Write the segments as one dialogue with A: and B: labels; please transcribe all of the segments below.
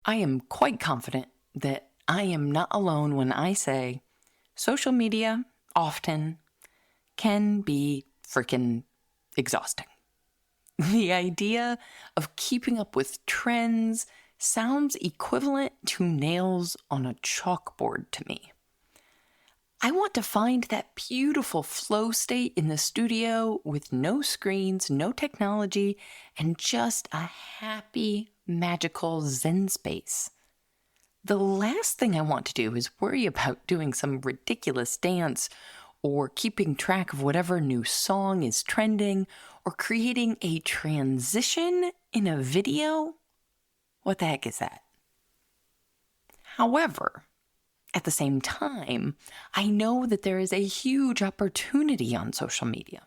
A: I am quite confident that I am not alone when I say social media often can be freaking exhausting. The idea of keeping up with trends sounds equivalent to nails on a chalkboard to me. I want to find that beautiful flow state in the studio with no screens, no technology, and just a happy, magical Zen space. The last thing I want to do is worry about doing some ridiculous dance or keeping track of whatever new song is trending or creating a transition in a video. What the heck is that? However, at the same time, I know that there is a huge opportunity on social media.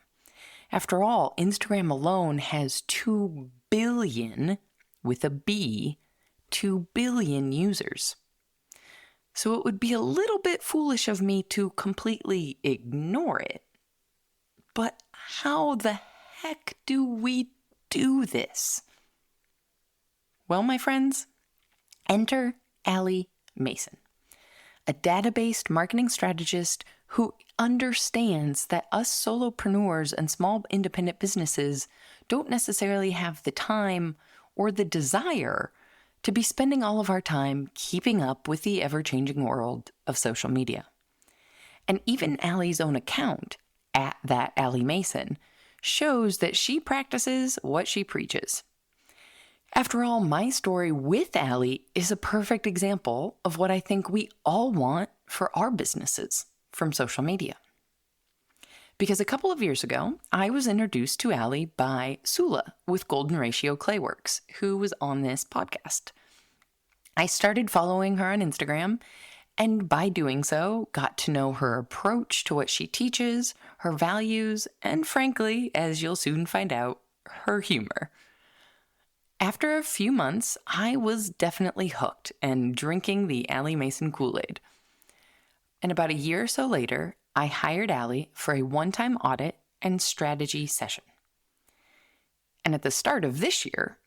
A: After all, Instagram alone has 2 billion, with a B, 2 billion users. So it would be a little bit foolish of me to completely ignore it. But how the heck do we do this? Well, my friends, enter Allie Mason, a data-based marketing strategist who understands that us solopreneurs and small independent businesses don't necessarily have the time or the desire to be spending all of our time keeping up with the ever-changing world of social media. And even Allie's own account, @thatAllieMason, shows that she practices what she preaches. After all, my story with Allie is a perfect example of what I think we all want for our businesses from social media. Because a couple of years ago, I was introduced to Allie by Sula with Golden Ratio Clayworks, who was on this podcast. I started following her on Instagram, and by doing so, got to know her approach to what she teaches, her values, and frankly, as you'll soon find out, her humor. After a few months, I was definitely hooked and drinking the Allie Mason Kool-Aid. And about a year or so later, I hired Allie for a one-time audit and strategy session. And at the start of this year,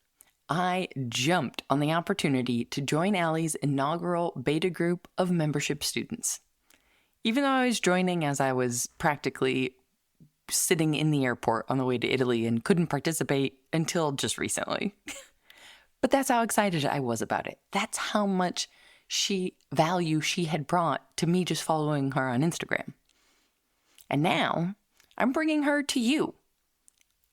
A: I jumped on the opportunity to join Allie's inaugural beta group of membership students. Even though I was joining as I was practically sitting in the airport on the way to Italy and couldn't participate until just recently. But that's how excited I was about it. That's how much value she had brought to me just following her on Instagram. And now I'm bringing her to you.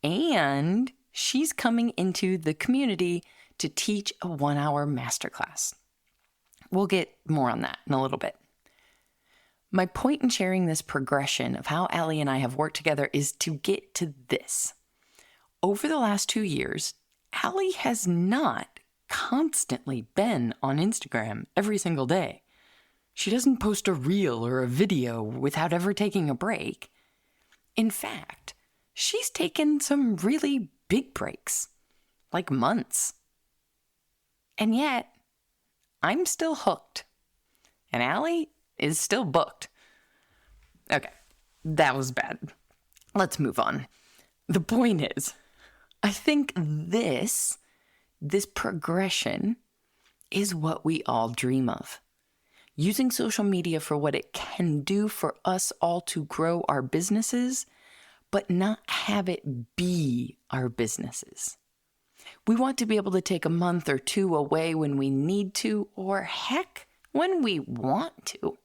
A: And she's coming into the community to teach a 1-hour masterclass. We'll get more on that in a little bit. My point in sharing this progression of how Allie and I have worked together is to get to this. Over the last 2 years, Allie has not constantly been on Instagram every single day. She doesn't post a reel or a video without ever taking a break. In fact, she's taken some really big breaks, like months. And yet, I'm still hooked. And Allie is still booked. Okay, that was bad. Let's move on. The point is, I think this progression is what we all dream of. Using social media for what it can do for us all to grow our businesses, but not have it be our businesses. We want to be able to take a month or two away when we need to, or heck, when we want to.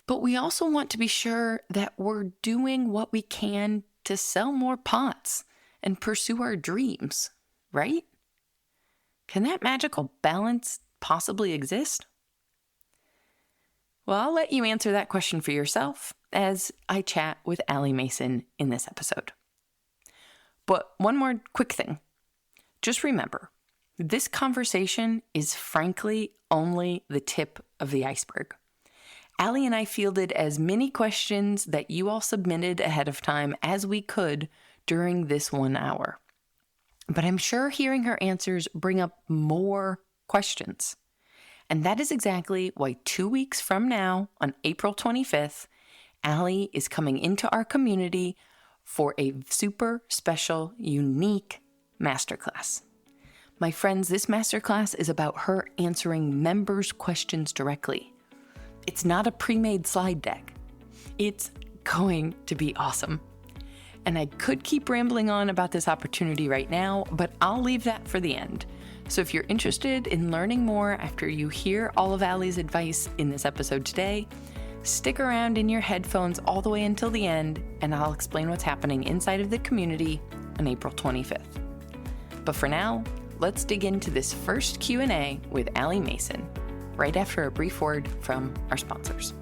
A: But we also want to be sure that we're doing what we can to sell more pots and pursue our dreams, right? Can that magical balance possibly exist? Well, I'll let you answer that question for yourself as I chat with Allie Mason in this episode. But one more quick thing. Just remember, this conversation is frankly only the tip of the iceberg. Allie and I fielded as many questions that you all submitted ahead of time as we could during this 1 hour. But I'm sure hearing her answers bring up more questions. And that is exactly why 2 weeks from now, on April 25th, Allie is coming into our community for a super special, unique masterclass. My friends, this masterclass is about her answering members' questions directly. It's not a pre-made slide deck. It's going to be awesome. And I could keep rambling on about this opportunity right now, but I'll leave that for the end. So if you're interested in learning more after you hear all of Allie's advice in this episode today, stick around in your headphones all the way until the end, and I'll explain what's happening inside of the community on April 25th. But for now, let's dig into this first Q&A with Allie Mason, right after a brief word from our sponsors.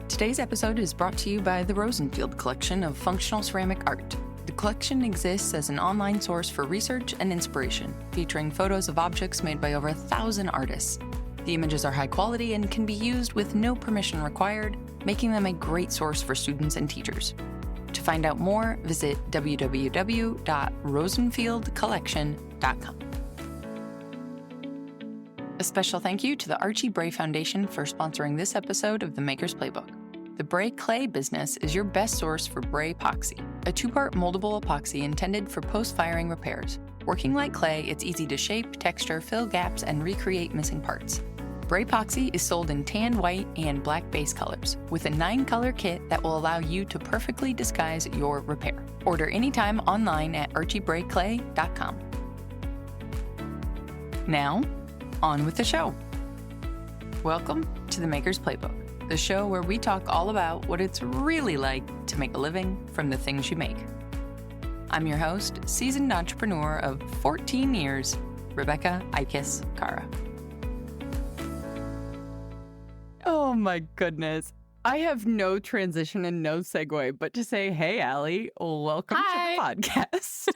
A: Today's episode is brought to you by the Rosenfield collection of functional ceramic art. The collection exists as an online source for research and inspiration, featuring photos of objects made by over 1,000 artists. The images are high quality and can be used with no permission required, making them a great source for students and teachers. To find out more, visit www.rosenfieldcollection.com. A special thank you to the Archie Bray Foundation for sponsoring this episode of The Maker's Playbook. The Bray Clay business is your best source for Bray epoxy, a 2-part moldable epoxy intended for post-firing repairs. Working like clay, it's easy to shape, texture, fill gaps, and recreate missing parts. Bray epoxy is sold in tan, white, and black base colors, with a 9-color kit that will allow you to perfectly disguise your repair. Order anytime online at archiebrayclay.com. Now, on with the show. Welcome to The Maker's Playbook, the show where we talk all about what it's really like to make a living from the things you make. I'm your host, seasoned entrepreneur of 14 years, Rebecca Ikes Cara. Oh my goodness. I have no transition and no segue, but to say, hey, Allie, welcome
B: Hi.
A: to the podcast.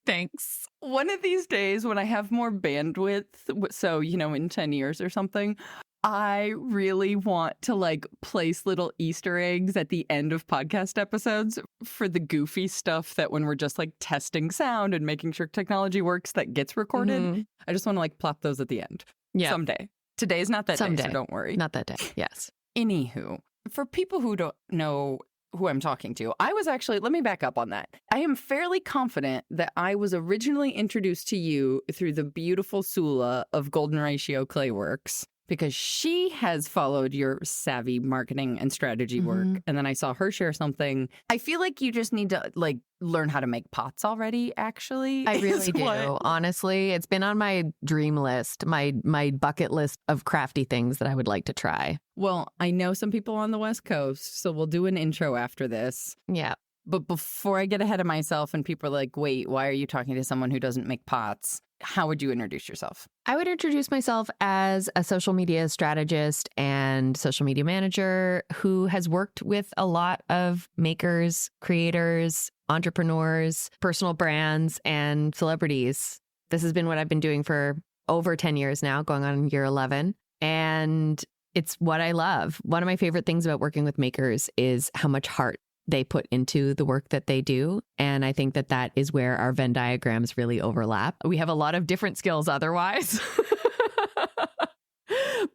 B: Thanks.
A: One of these days when I have more bandwidth, so, in 10 years or something, I really want to place little Easter eggs at the end of podcast episodes for the goofy stuff that when we're just testing sound and making sure technology works that gets recorded. Mm-hmm. I just want to plop those at the end. Yeah. Someday. Today's not that day, so don't worry.
B: Not that day. Yes.
A: Anywho, for people who don't know who I'm talking to, let me back up on that. I am fairly confident that I was originally introduced to you through the beautiful Sula of Golden Ratio Clayworks, because she has followed your savvy marketing and strategy work. And then I saw her share something. I feel like you just need to learn how to make pots already, actually.
B: I really do. Honestly, it's been on my dream list, my bucket list of crafty things that I would like to try.
A: Well, I know some people on the West Coast, so we'll do an intro after this.
B: Yeah.
A: But before I get ahead of myself and people are like, wait, why are you talking to someone who doesn't make pots? How would you introduce yourself?
B: I would introduce myself as a social media strategist and social media manager who has worked with a lot of makers, creators, entrepreneurs, personal brands, and celebrities. This has been what I've been doing for over 10 years now, going on year 11. And it's what I love. One of my favorite things about working with makers is how much heart they put into the work that they do. And I think that is where our Venn diagrams really overlap. We have a lot of different skills otherwise.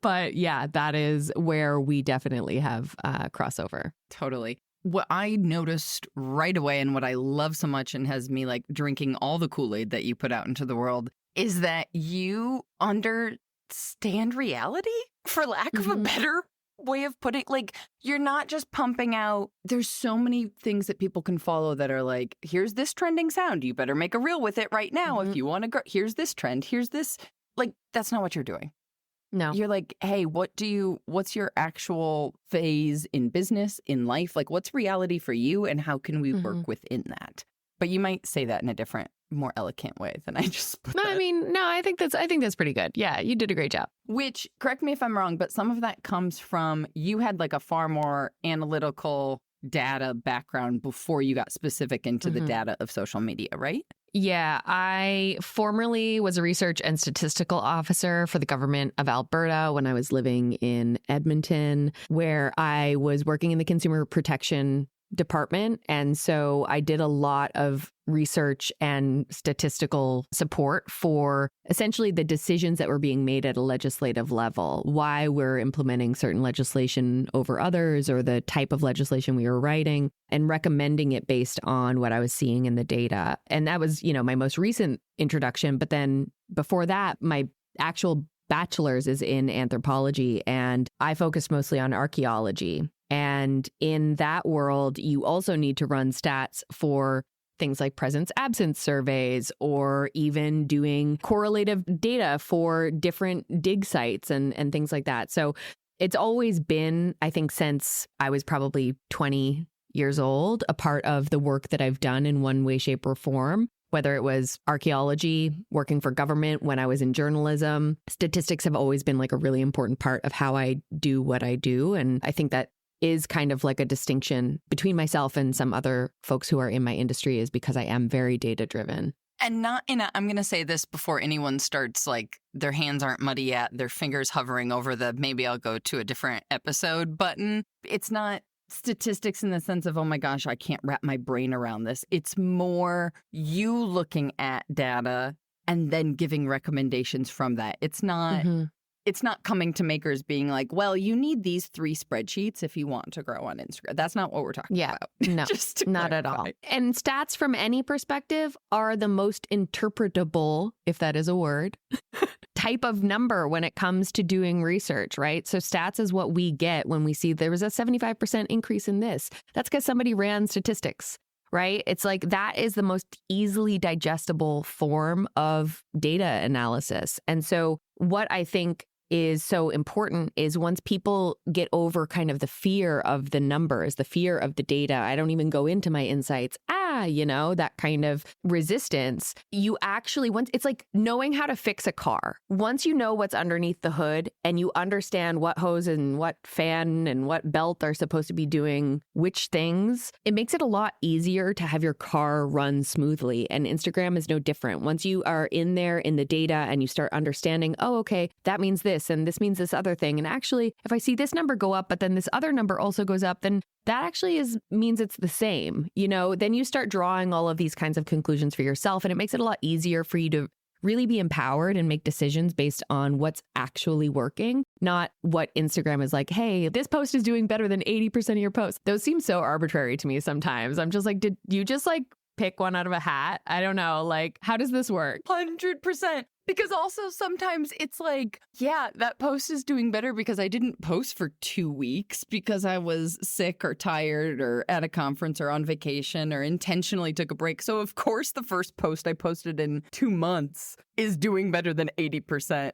B: But yeah, that is where we definitely have crossover.
A: Totally. What I noticed right away and what I love so much and has me drinking all the Kool-Aid that you put out into the world is that you understand reality, for lack of a better way of putting you're not just pumping out. There's so many things that people can follow that are here's this trending sound, you better make a reel with it right now if you want to go. Here's this trend, here's this. That's not what you're doing.
B: No.
A: You're hey, what's your actual phase in business, in life? What's reality for you and how can we work within that? But you might say that in a different, more elegant way than I just put that.
B: I think that's pretty good. Yeah, you did a great job.
A: Which, correct me if I'm wrong, but some of that comes from you had a far more analytical data background before you got specific into the data of social media, right?
B: Yeah, I formerly was a research and statistical officer for the government of Alberta when I was living in Edmonton, where I was working in the consumer protection department. And so I did a lot of research and statistical support for essentially the decisions that were being made at a legislative level, why we're implementing certain legislation over others or the type of legislation we were writing, and recommending it based on what I was seeing in the data. And that was, my most recent introduction. But then before that, my actual bachelor's is in anthropology, and I focused mostly on archaeology. And in that world, you also need to run stats for things like presence absence surveys, or even doing correlative data for different dig sites and things like that. So it's always been, I think, since I was probably 20 years old, a part of the work that I've done in one way, shape, or form. Whether it was archaeology, working for government, when I was in journalism, statistics have always been like a really important part of how I do what I do. And I think that is kind of like a distinction between myself and some other folks who are in my industry, is because I am very data driven.
A: And not in a, I'm going to say this before anyone starts, like, their hands aren't muddy yet, their fingers hovering over the maybe I'll go to a different episode button. It's not statistics in the sense of, oh my gosh, I can't wrap my brain around this. It's more you looking at data and then giving recommendations from that. It's not It's not coming to makers being like, well, you need these 3 spreadsheets if you want to grow on Instagram. That's not what we're talking about.
B: No,
A: Just
B: not at all. And stats from any perspective are the most interpretable, if that is a word, type of number when it comes to doing research, right? So stats is what we get when we see there was a 75% increase in this. That's because somebody ran statistics, right? It's like that is the most easily digestible form of data analysis. And so what I think is so important is once people get over kind of the fear of the numbers, the fear of the data, I don't even go into my insights, that kind of resistance, you actually, once it's like knowing how to fix a car. Once you know what's underneath the hood and you understand what hose and what fan and what belt are supposed to be doing which things, it makes it a lot easier to have your car run smoothly. And Instagram is no different. Once you are in there in the data and you start understanding, oh, okay, that means this and this means this other thing. And actually, if I see this number go up, but then this other number also goes up, then that actually means it's the same. Then you start drawing all of these kinds of conclusions for yourself, and it makes it a lot easier for you to really be empowered and make decisions based on what's actually working, not what Instagram is like, hey, this post is doing better than 80% of your posts. Those seem so arbitrary to me sometimes. I'm just like, did you just pick one out of a hat? I don't know. How does this work?
A: 100%. Because also sometimes it's like, yeah, that post is doing better because I didn't post for 2 weeks because I was sick or tired or at a conference or on vacation or intentionally took a break. So of course the first post I posted in 2 months is doing better than 80%.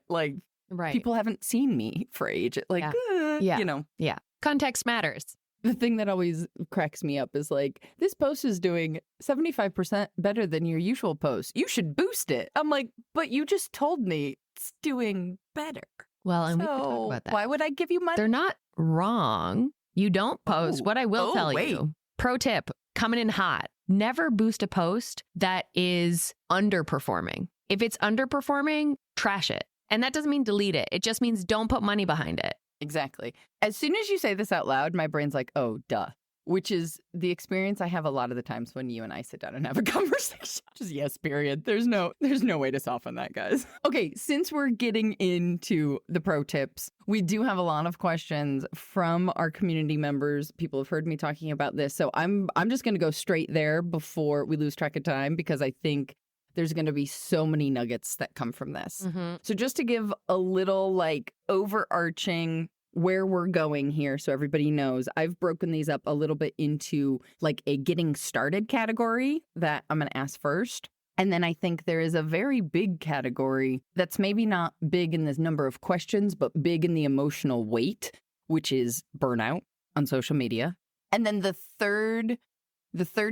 A: Right. People haven't seen me for age.
B: Yeah. Context matters.
A: The thing that always cracks me up is this post is doing 75% better than your usual post. You should boost it. I'm like, but you just told me it's doing better.
B: Well, and we can talk about that.
A: Why would I give you money?
B: They're not wrong. You don't post. What I will tell you, pro tip, coming in hot, never boost a post that is underperforming. If it's underperforming, trash it. And that doesn't mean delete it. It just means don't put money behind it.
A: Exactly. As soon as you say this out loud, my brain's like, oh, duh. Which is the experience I have a lot of the times when you and I sit down and have a conversation. Just yes, period. There's no way to soften that, guys. Okay, since we're getting into the pro tips, we do have a lot of questions from our community members. People have heard me talking about this. So I'm just going to go straight there before we lose track of time, because I think there's going to be so many nuggets that come from this. Mm-hmm. So just to give a little overarching where we're going here so everybody knows, I've broken these up a little bit into a getting started category that I'm going to ask first. And then I think there is a very big category that's maybe not big in this number of questions, but big in the emotional weight, which is burnout on social media. And then the third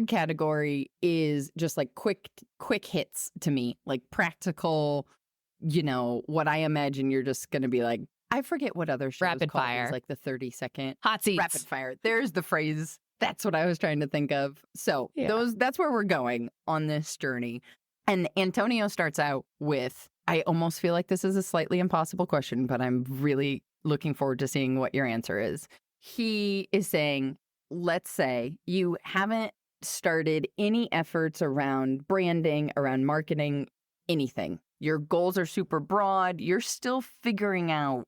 A: category is just quick hits to me, practical, what I imagine you're just going to be like, I forget what other shows
B: rapid fire,
A: the 30-second
B: hot seats.
A: Rapid fire. There's the phrase. That's what I was trying to think of. So that's where we're going on this journey. And Antonio starts out with, I almost feel like this is a slightly impossible question, but I'm really looking forward to seeing what your answer is. He is saying,
C: let's say you haven't started any efforts around branding, around marketing, anything. Your goals are super broad. You're still figuring out,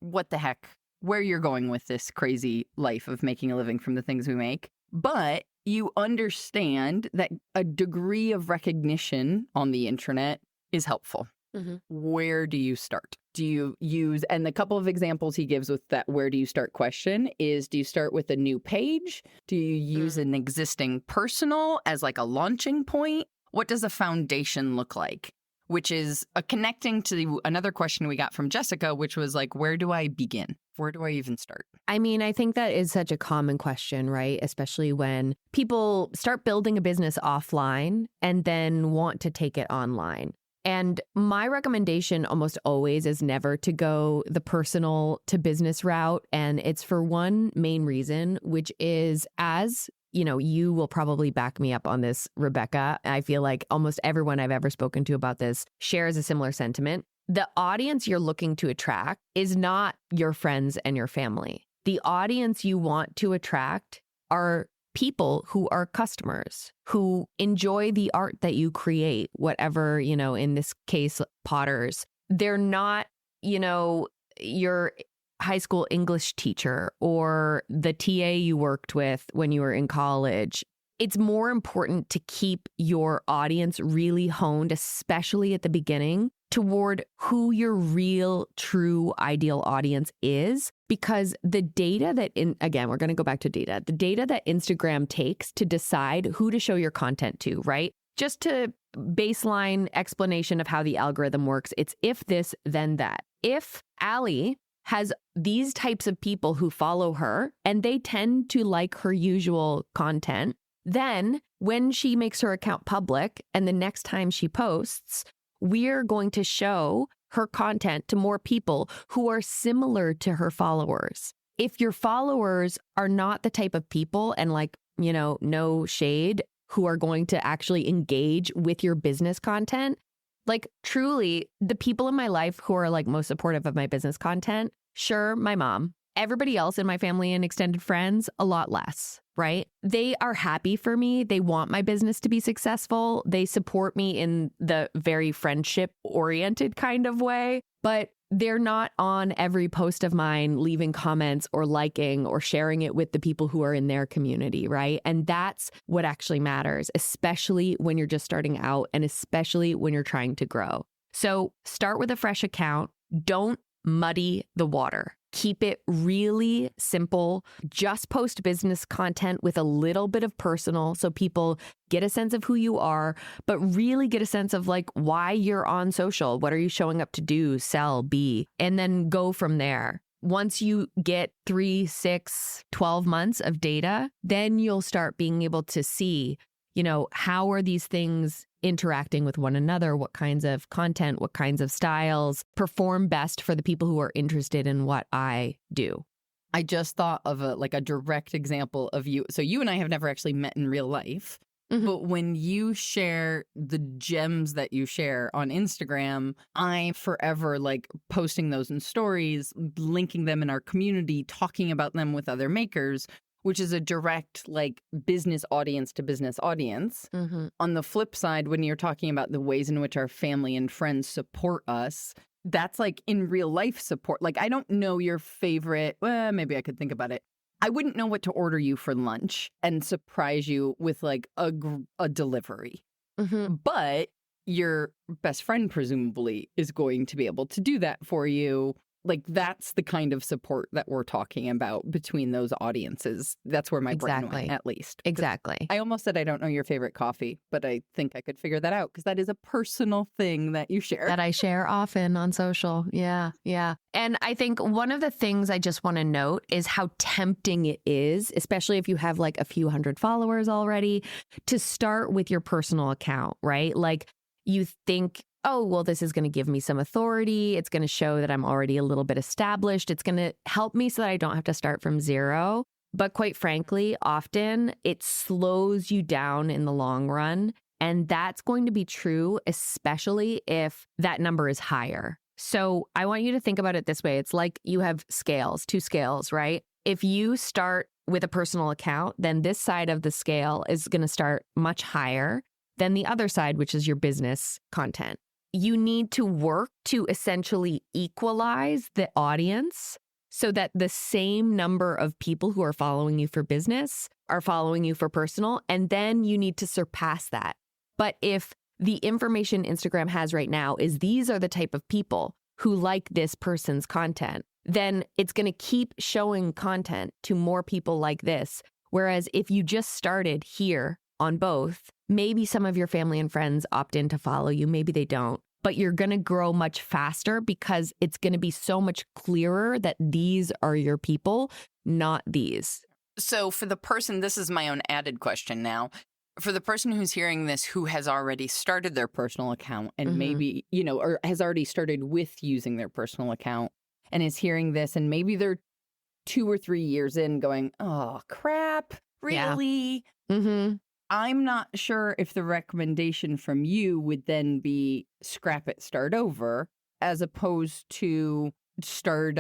C: what the heck, where you're going with this crazy life of making a living from the things we make. But you understand that a degree of recognition on the internet is helpful.
B: Mm-hmm.
C: Where do you start? Do you use, and the couple of examples he gives with that where do you start question is, do you start with a new page? Do you use an existing personal as like a launching point? What does a foundation look like? Which is a connecting to another question we got from Jessica, which was like, where do I begin? Where do I even start?
B: I mean, I think that is such a common question, right? Especially when people start building a business offline and then want to take it online. And my recommendation almost always is never to go the personal to business route. And it's for one main reason, which is you will probably back me up on this, Rebecca. I feel like almost everyone I've ever spoken to about this shares a similar sentiment. The audience you're looking to attract is not your friends and your family. The audience you want to attract are people who are customers, who enjoy the art that you create, whatever, in this case, potters. They're not, your high school English teacher or the TA you worked with when you were in college. It's more important to keep your audience really honed, especially at the beginning, toward who your real, true, ideal audience is. Because the data again, we're going to go back to data, the data that Instagram takes to decide who to show your content to, right? Just to baseline explanation of how the algorithm works, it's if this, then that. If Allie has these types of people who follow her and they tend to like her usual content, then when she makes her account public and the next time she posts, we're going to show her content to more people who are similar to her followers. If your followers are not the type of people, and no shade, who are going to actually engage with your business content, like truly the people in my life who are like most supportive of my business content, sure, my mom. Everybody else in my family and extended friends, a lot less, right? They are happy for me. They want my business to be successful. They support me in the very friendship-oriented kind of way, but they're not on every post of mine leaving comments or liking or sharing it with the people who are in their community, right? And that's what actually matters, especially when you're just starting out and especially when you're trying to grow. So start with a fresh account. Don't muddy the water. Keep it really simple. Just post business content with a little bit of personal so people get a sense of who you are, but really get a sense of like why you're on social. What are you showing up to do, sell, be, and then go from there. Once you get 3, 6, 12 months of data, then you'll start being able to see, how are these things interacting with one another, what kinds of content, what kinds of styles perform best for the people who are interested in what I do.
C: I just thought of a direct example of you. So you and I have never actually met in real life, but when you share the gems that you share on Instagram, I'm forever posting those in stories, linking them in our community, talking about them with other makers, which is a direct business audience to business audience.
B: Mm-hmm.
C: On the flip side, when you're talking about the ways in which our family and friends support us, that's in real life support. I don't know your favorite, maybe I could think about it. I wouldn't know what to order you for lunch and surprise you with a delivery.
B: Mm-hmm.
C: But your best friend presumably is going to be able to do that for you. That's the kind of support that we're talking about between those audiences. That's where my brain went, at least.
B: Exactly.
C: I almost said I don't know your favorite coffee, but I think I could figure that out because that is a personal thing that you share.
B: That I share often on social. Yeah. And I think one of the things I just want to note is how tempting it is, especially if you have a few hundred followers already, to start with your personal account, right? You think, oh, well, this is going to give me some authority. It's going to show that I'm already a little bit established. It's going to help me so that I don't have to start from zero. But quite frankly, often it slows you down in the long run. And that's going to be true, especially if that number is higher. So I want you to think about it this way. It's like you have scales, 2 scales, right? If you start with a personal account, then this side of the scale is going to start much higher than the other side, which is your business content. You need to work to essentially equalize the audience so that the same number of people who are following you for business are following you for personal, and then you need to surpass that. But if the information Instagram has right now is these are the type of people who like this person's content, then it's going to keep showing content to more people like this. Whereas if you just started here on both, maybe some of your family and friends opt in to follow you, maybe they don't. But you're going to grow much faster because it's going to be so much clearer that these are your people, not these.
C: So for the person, this is my own added question now. For the person who's hearing this who has already started their personal account and maybe, or has already started with using their personal account and is hearing this and maybe they're 2 or 3 years in going, oh, crap, really?
B: Yeah. Mm-hmm.
C: I'm not sure if the recommendation from you would then be scrap it, start over, as opposed to start,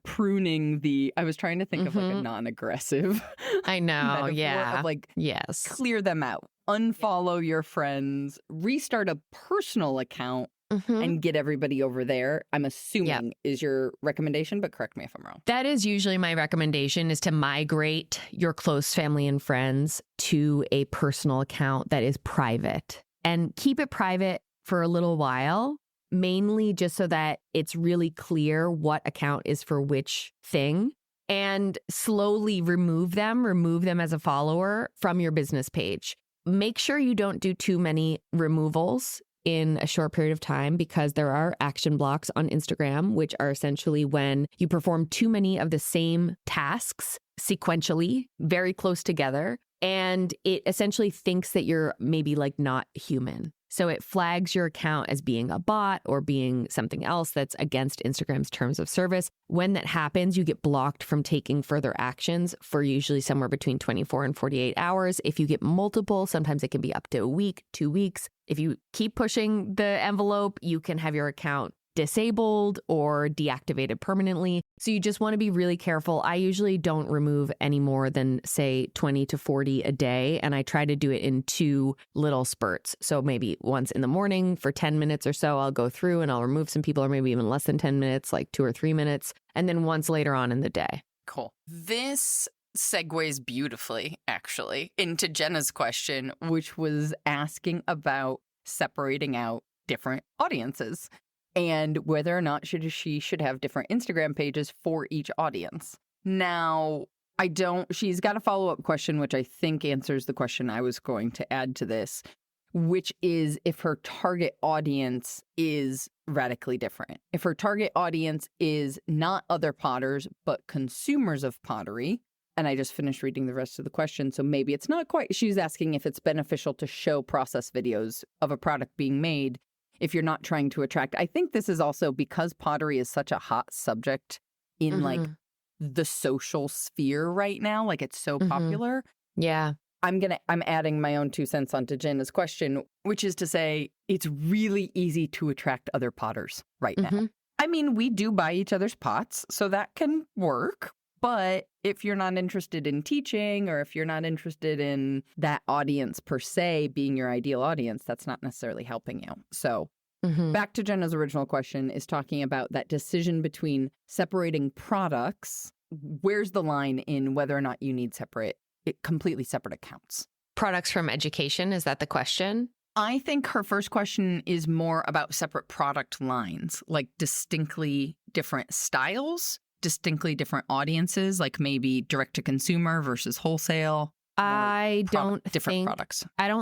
C: pruning the, I was trying to think of like a non-aggressive.
B: I know,
C: of like,
B: yes.
C: Clear them out, unfollow your friends, restart a personal account and get everybody over there, I'm assuming is your recommendation, but correct me if I'm wrong.
B: That is usually my recommendation, is to migrate your close family and friends to a personal account that is private and keep it private for a little while, mainly just so that it's really clear what account is for which thing, and slowly remove them as a follower from your business page. Make sure you don't do too many removals in a short period of time, because there are action blocks on Instagram, which are essentially when you perform too many of the same tasks sequentially, very close together, and it essentially thinks that you're maybe like not human. So it flags your account as being a bot or being something else that's against Instagram's terms of service. When that happens, you get blocked from taking further actions for usually somewhere between 24 and 48 hours. If you get multiple, sometimes it can be up to a week, 2 weeks. If you keep pushing the envelope, you can have your account disabled or deactivated permanently. So you just want to be really careful. I usually don't remove any more than, say, 20 to 40 a day. And I try to do it in 2 little spurts. So maybe once in the morning for 10 minutes or so, I'll go through and I'll remove some people, or maybe even less than 10 minutes, like 2 or 3 minutes. And then once later on in the day.
C: Cool. This segues beautifully, actually, into Jenna's question, which was asking about separating out different audiences and whether or not she should have different Instagram pages for each audience. Now, she's got a follow-up question, which I think answers the question I was going to add to this, which is if her target audience is radically different. If her target audience is not other potters, but consumers of pottery, and I just finished reading the rest of the question, so maybe it's not quite, she's asking if it's beneficial to show process videos of a product being made if you're not trying to attract. I think this is also because pottery is such a hot subject in like the social sphere right now, like it's so popular.
B: Yeah.
C: I'm adding my own 2 cents onto Jenna's question, which is to say it's really easy to attract other potters right now. I mean, we do buy each other's pots, so that can work. But if you're not interested in teaching, or if you're not interested in that audience per se being your ideal audience, that's not necessarily helping you. So back to Jenna's original question is talking about that decision between separating products. Where's the line in whether or not you need completely separate accounts?
B: Products from education, is that the question?
C: I think her first question is more about separate product lines, like distinctly different styles, distinctly different audiences, like maybe direct to consumer versus wholesale.
B: I don't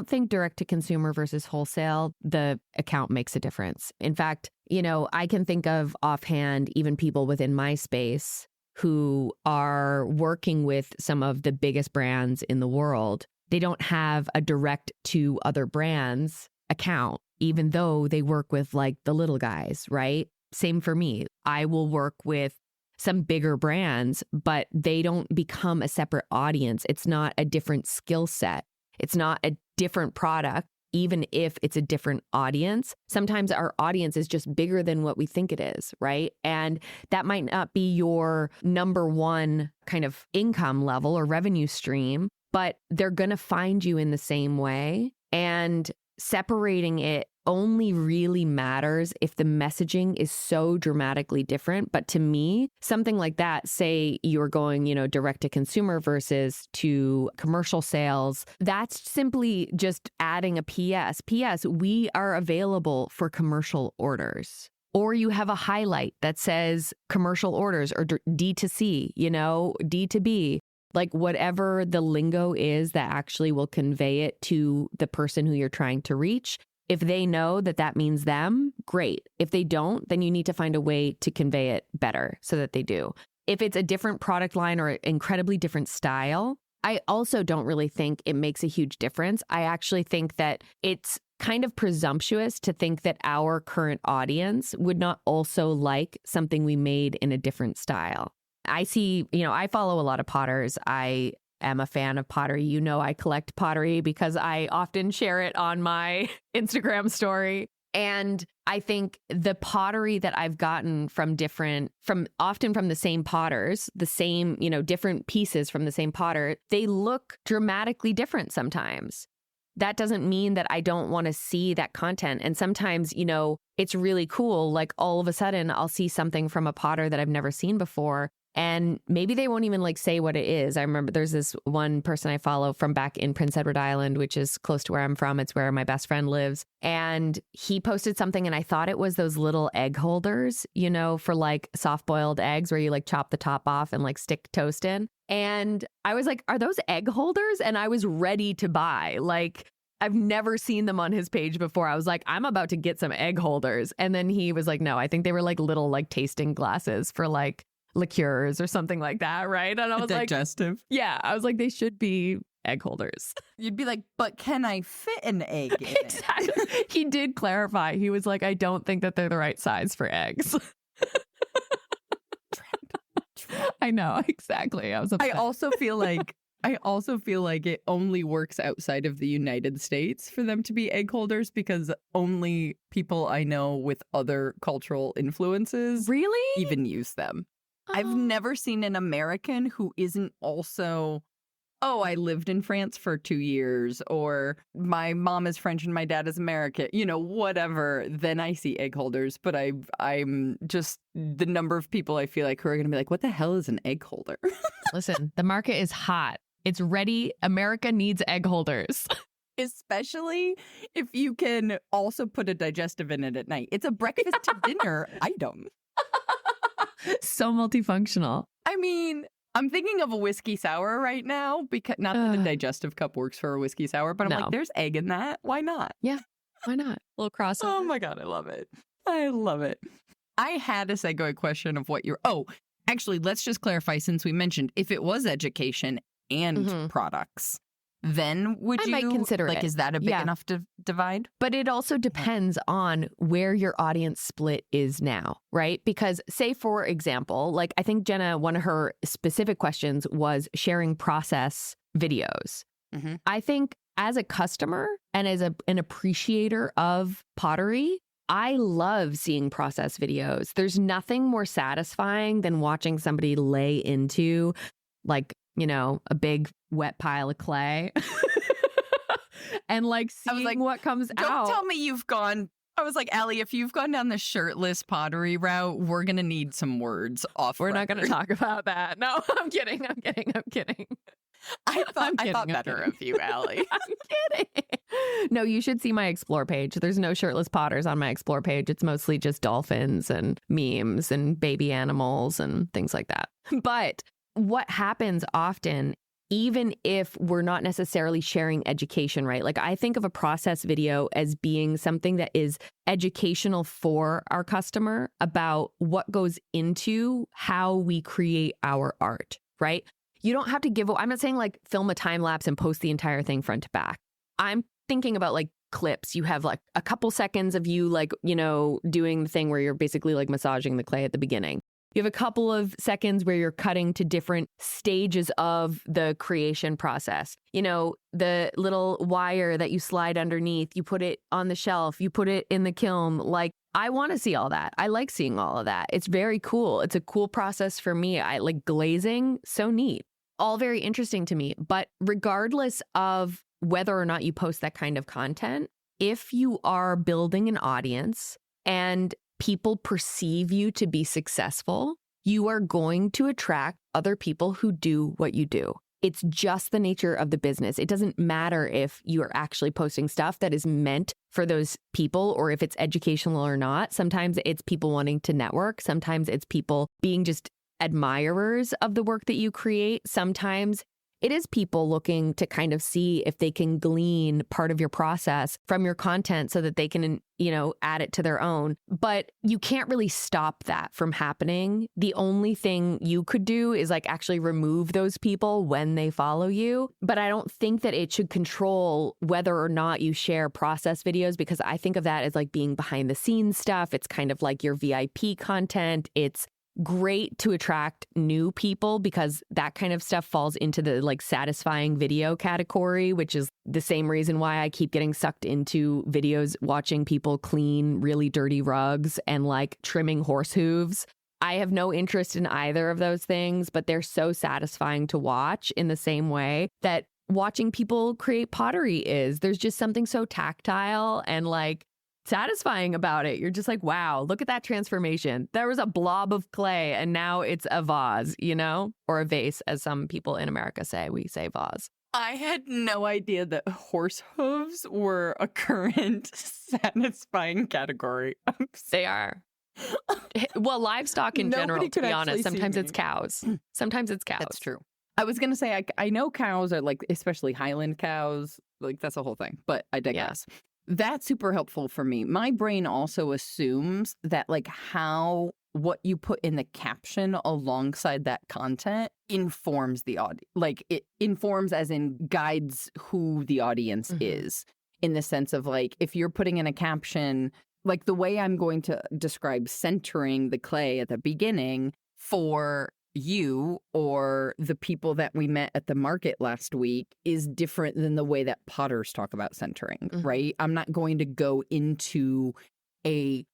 B: think direct to consumer versus wholesale, the account makes a difference. In fact, I can think of offhand even people within my space who are working with some of the biggest brands in the world. They don't have a direct to other brands account, even though they work with like the little guys, right? Same for me. I will work with some bigger brands, but they don't become a separate audience. It's not a different skill set. It's not a different product. even if it's a different audience. Sometimes our audience is just bigger than what we think it is, right? And that might not be your number one kind of income level or revenue stream, but they're going to find you in the same way. And separating it only really matters if the messaging is so dramatically different. But to me, something like that, say you're going, direct to consumer versus to commercial sales, that's simply just adding a PS. PS, we are available for commercial orders. Or you have a highlight that says commercial orders or D2C, D2B. Like whatever the lingo is that actually will convey it to the person who you're trying to reach. If they know that that means them, great. If they don't, then you need to find a way to convey it better so that they do. If it's a different product line or an incredibly different style, I also don't really think it makes a huge difference. I actually think that it's kind of presumptuous to think that our current audience would not also like something we made in a different style. I see, I follow a lot of potters. I am a fan of pottery. I collect pottery because I often share it on my Instagram story. And I think the pottery that I've gotten often from the same potters, the same, different pieces from the same potter, they look dramatically different sometimes. That doesn't mean that I don't want to see that content. And sometimes, it's really cool. Like all of a sudden I'll see something from a potter that I've never seen before. And maybe they won't even say what it is. I remember there's this one person I follow from back in Prince Edward Island, which is close to where I'm from. It's where my best friend lives. And he posted something and I thought it was those little egg holders, for soft boiled eggs where you chop the top off and stick toast in. And I was like, are those egg holders? And I was ready to buy. I've never seen them on his page before. I was like, I'm about to get some egg holders. And then he was like, no, I think they were little tasting glasses for liqueurs or something like that, right? And I was
D: digestive.
B: Yeah, I was like, they should be egg holders.
C: You'd be like, but can I fit an egg in
B: Exactly.
C: it?
B: He did clarify. He was like, I don't think that they're the right size for eggs. I know, exactly. I was upset.
C: I also feel like it only works outside of the United States for them to be egg holders because only people I know with other cultural influences
B: really
C: even use them. I've never seen an American who isn't also, I lived in France for 2 years, or my mom is French and my dad is American, whatever. Then I see egg holders. But I'm just the number of people I feel like who are going to be like, what the hell is an egg holder?
B: Listen, the market is hot. It's ready. America needs egg holders.
C: Especially if you can also put a digestive in it at night. It's a breakfast to dinner item.
B: So multifunctional.
C: I mean, I'm thinking of a whiskey sour right now because not that a digestive cup works for a whiskey sour, but I'm like, there's egg in that. Why not?
B: Yeah, why not? A little crossover.
C: Oh my God, I love it. I love it. I had a segue question of what actually, let's just clarify since we mentioned if it was education and products. Then would you
B: might consider it.
C: Is that a big enough divide?
B: But it also depends on where your audience split is now, right? Because say, for example, I think Jenna, one of her specific questions was sharing process videos.
C: Mm-hmm.
B: I think as a customer and as an appreciator of pottery, I love seeing process videos. There's nothing more satisfying than watching somebody lay into a big wet pile of clay and seeing what comes out.
C: Don't tell me you've gone. I was like, Allie, if you've gone down the shirtless pottery route, we're going to need some words off.
B: We're not going to talk about that. No, I'm kidding.
C: I thought better of you, Allie.
B: I'm kidding. No, you should see my Explore page. There's no shirtless potters on my Explore page. It's mostly just dolphins and memes and baby animals and things like that. But what happens often, even if we're not necessarily sharing education, right? I think of a process video as being something that is educational for our customer about what goes into how we create our art, right? You don't have to I'm not saying film a time lapse and post the entire thing front to back. I'm thinking about clips. You have a couple seconds of you doing the thing where you're basically massaging the clay at the beginning. You have a couple of seconds where you're cutting to different stages of the creation process. You know, the little wire that you slide underneath, you put it on the shelf, you put it in the kiln. Like, I want to see all that. I like seeing all of that. It's very cool. It's a cool process for me. I like glazing. So neat. All very interesting to me. But regardless of whether or not you post that kind of content, if you are building an audience and people perceive you to be successful, you are going to attract other people who do what you do. It's just the nature of the business. It doesn't matter if you are actually posting stuff that is meant for those people or if it's educational or not. Sometimes it's people wanting to network. Sometimes it's people being just admirers of the work that you create. Sometimes it is people looking to kind of see if they can glean part of your process from your content so that they can, you know, add it to their own. But you can't really stop that from happening. The only thing you could do is like actually remove those people when they follow you. But I don't think that it should control whether or not you share process videos, because I think of that as like being behind the scenes stuff. It's kind of like your VIP content. It's great to attract new people because that kind of stuff falls into the like satisfying video category, which is the same reason why I keep getting sucked into videos watching people clean really dirty rugs and like trimming horse hooves. I have no interest in either of those things, but they're so satisfying to watch in the same way that watching people create pottery is. There's just something so tactile and like satisfying about it. You're just like, wow, look at that transformation. There was a blob of clay and now it's a vase, you know, or a vase, as some people in America say. We say vase.
C: I had no idea that horse hooves were a current satisfying category.
B: They are. Well, livestock in general, to be honest. Sometimes it's cows. Sometimes it's cows.
C: That's true. I was going to say, I know cows are like, especially Highland cows, like that's a whole thing, but I digress. Yeah. That's super helpful for me. My brain also assumes that like what you put in the caption alongside that content informs the audience. Like it informs as in guides who the audience is, in the sense of like, if you're putting in a caption, like the way I'm going to describe centering the clay at the beginning for you or the people that we met at the market last week is different than the way that potters talk about centering, right? I'm not going to go into a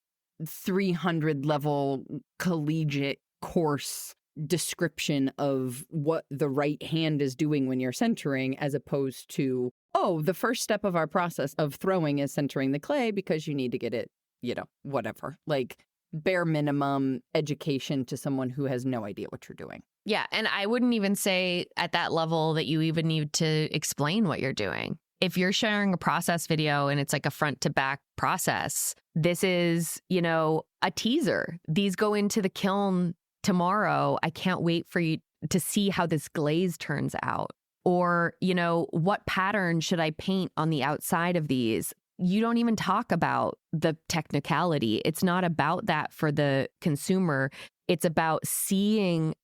C: 300 level collegiate course description of what the right hand is doing when you're centering, as opposed to, oh, the first step of our process of throwing is centering the clay because you need to get it, you know, whatever. Like, bare minimum education to someone who has no idea what you're doing.
B: Yeah. And I wouldn't even say at that level that you even need to explain what you're doing. If you're sharing a process video and it's like a front to back process, this is, you know, a teaser. These go into the kiln tomorrow. I can't wait for you to see how this glaze turns out. Or, you know, what pattern should I paint on the outside of these? You don't even talk about the technicality. It's not about that for the consumer. It's about seeing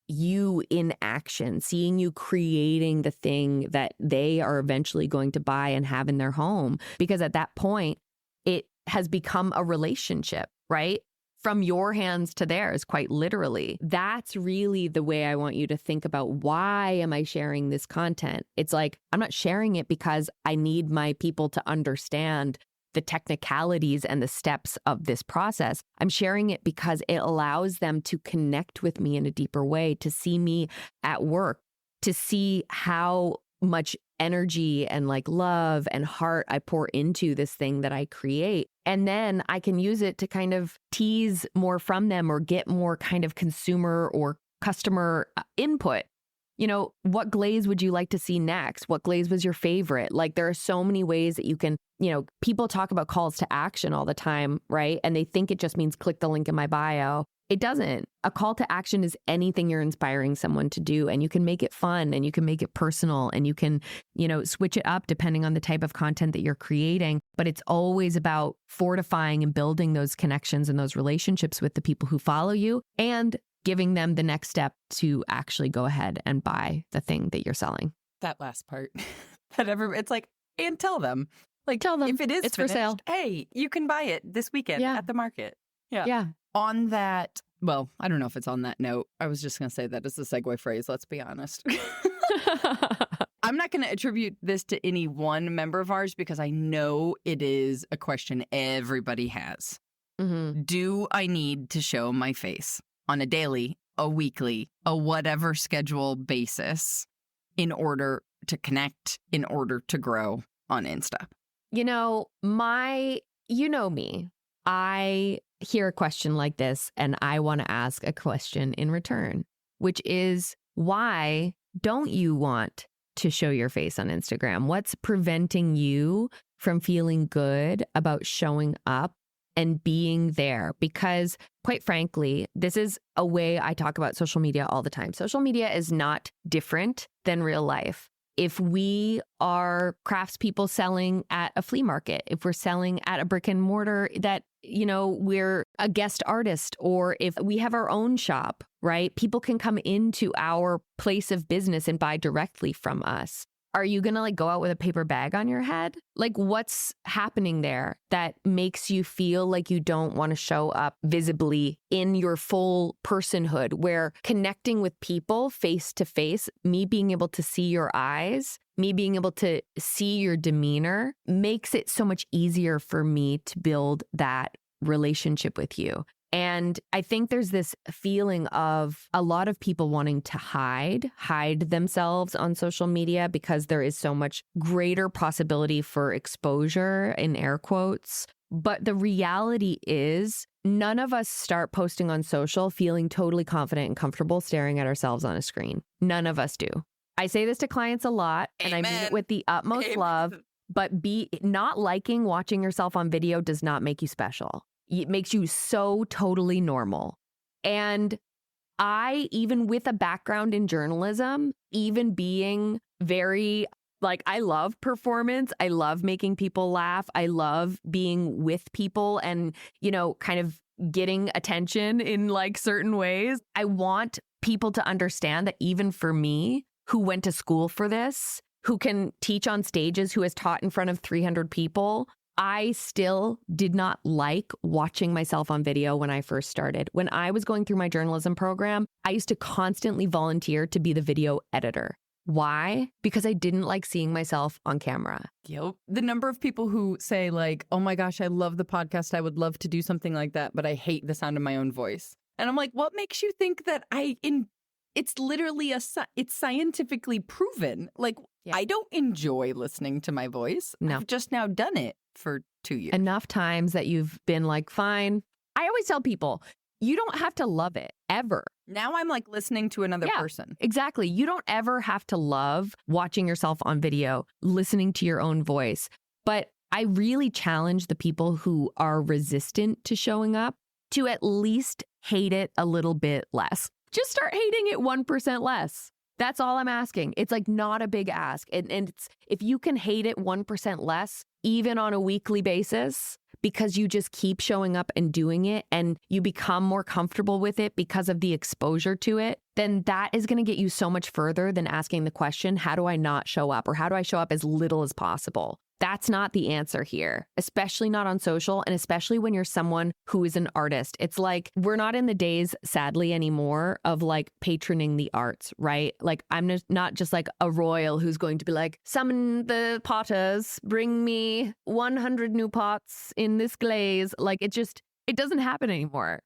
B: you in action, seeing you creating the thing that they are eventually going to buy and have in their home. Because at that point, it has become a relationship, right? From your hands to theirs, quite literally. That's really the way I want you to think about, why am I sharing this content? It's like, I'm not sharing it because I need my people to understand the technicalities and the steps of this process. I'm sharing it because it allows them to connect with me in a deeper way, to see me at work, to see how much energy and like love and heart I pour into this thing that I create. And then I can use it to kind of tease more from them or get more kind of consumer or customer input. You know, what glaze would you like to see next? What glaze was your favorite? Like, there are so many ways that you can, you know, people talk about calls to action all the time, right? And they think it just means click the link in my bio. It doesn't. A call to action is anything you're inspiring someone to do, and you can make it fun and you can make it personal and you can, you know, switch it up depending on the type of content that you're creating. But it's always about fortifying and building those connections and those relationships with the people who follow you and giving them the next step to actually go ahead and buy the thing that you're selling.
C: That last part, it's like, and tell them if it is
B: it's
C: finished,
B: for sale.
C: Hey, you can buy it this weekend at the market.
B: Yeah.
C: On that Well, I don't know if it's on that note. I was just going to say that as a segue phrase, let's be honest. I'm not going to attribute this to any one member of ours because I know it is a question everybody has.
B: Mm-hmm.
C: Do I need to show my face on a daily, a weekly, a whatever schedule basis in order to connect, in order to grow on Insta?
B: You know me. I hear a question like this and I want to ask a question in return, which is, why don't you want to show your face on Instagram? What's preventing you from feeling good about showing up and being there? Because quite frankly, this is a way I talk about social media all the time. Social media is not different than real life. If we are craftspeople selling at a flea market, if we're selling at a brick and mortar that, we're a guest artist, or if we have our own shop, right? People can come into our place of business and buy directly from us. Are you going to go out with a paper bag on your head? What's happening there that makes you feel like you don't want to show up visibly in your full personhood, where connecting with people face to face, me being able to see your eyes, me being able to see your demeanor makes it so much easier for me to build that relationship with you. And I think there's this feeling of a lot of people wanting to hide themselves on social media because there is so much greater possibility for exposure, in air quotes. But the reality is, none of us start posting on social feeling totally confident and comfortable staring at ourselves on a screen. None of us do. I say this to clients a lot, and
C: Amen.
B: I mean it with the utmost
C: Amen.
B: love, but not liking watching yourself on video does not make you special. It makes you so totally normal. And I, even with a background in journalism, even being very, I love performance. I love making people laugh. I love being with people and, kind of getting attention in certain ways. I want people to understand that even for me, who went to school for this, who can teach on stages, who has taught in front of 300 people, I still did not like watching myself on video when I first started. When I was going through my journalism program, I used to constantly volunteer to be the video editor. Why? Because I didn't like seeing myself on camera.
C: Yep. The number of people who say oh my gosh, I love the podcast. I would love to do something like that, but I hate the sound of my own voice. And I'm like, what makes you think that it's literally it's scientifically proven.
B: Yeah.
C: I don't enjoy listening to my voice.
B: No.
C: I've just now done it for 2 years.
B: Enough times that you've been fine. I always tell people, you don't have to love it ever.
C: Now I'm listening to another person.
B: Exactly. You don't ever have to love watching yourself on video, listening to your own voice. But I really challenge the people who are resistant to showing up to at least hate it a little bit less. Just start hating it 1% less. That's all I'm asking. It's not a big ask. And it's, if you can hate it 1% less, even on a weekly basis, because you just keep showing up and doing it and you become more comfortable with it because of the exposure to it, then that is going to get you so much further than asking the question, how do I not show up? Or how do I show up as little as possible? That's not the answer here, especially not on social, and especially when you're someone who is an artist. It's we're not in the days, sadly, anymore of patroning the arts, right? I'm not just a royal who's going to be summon the potters, bring me 100 new pots in this glaze. It doesn't happen anymore.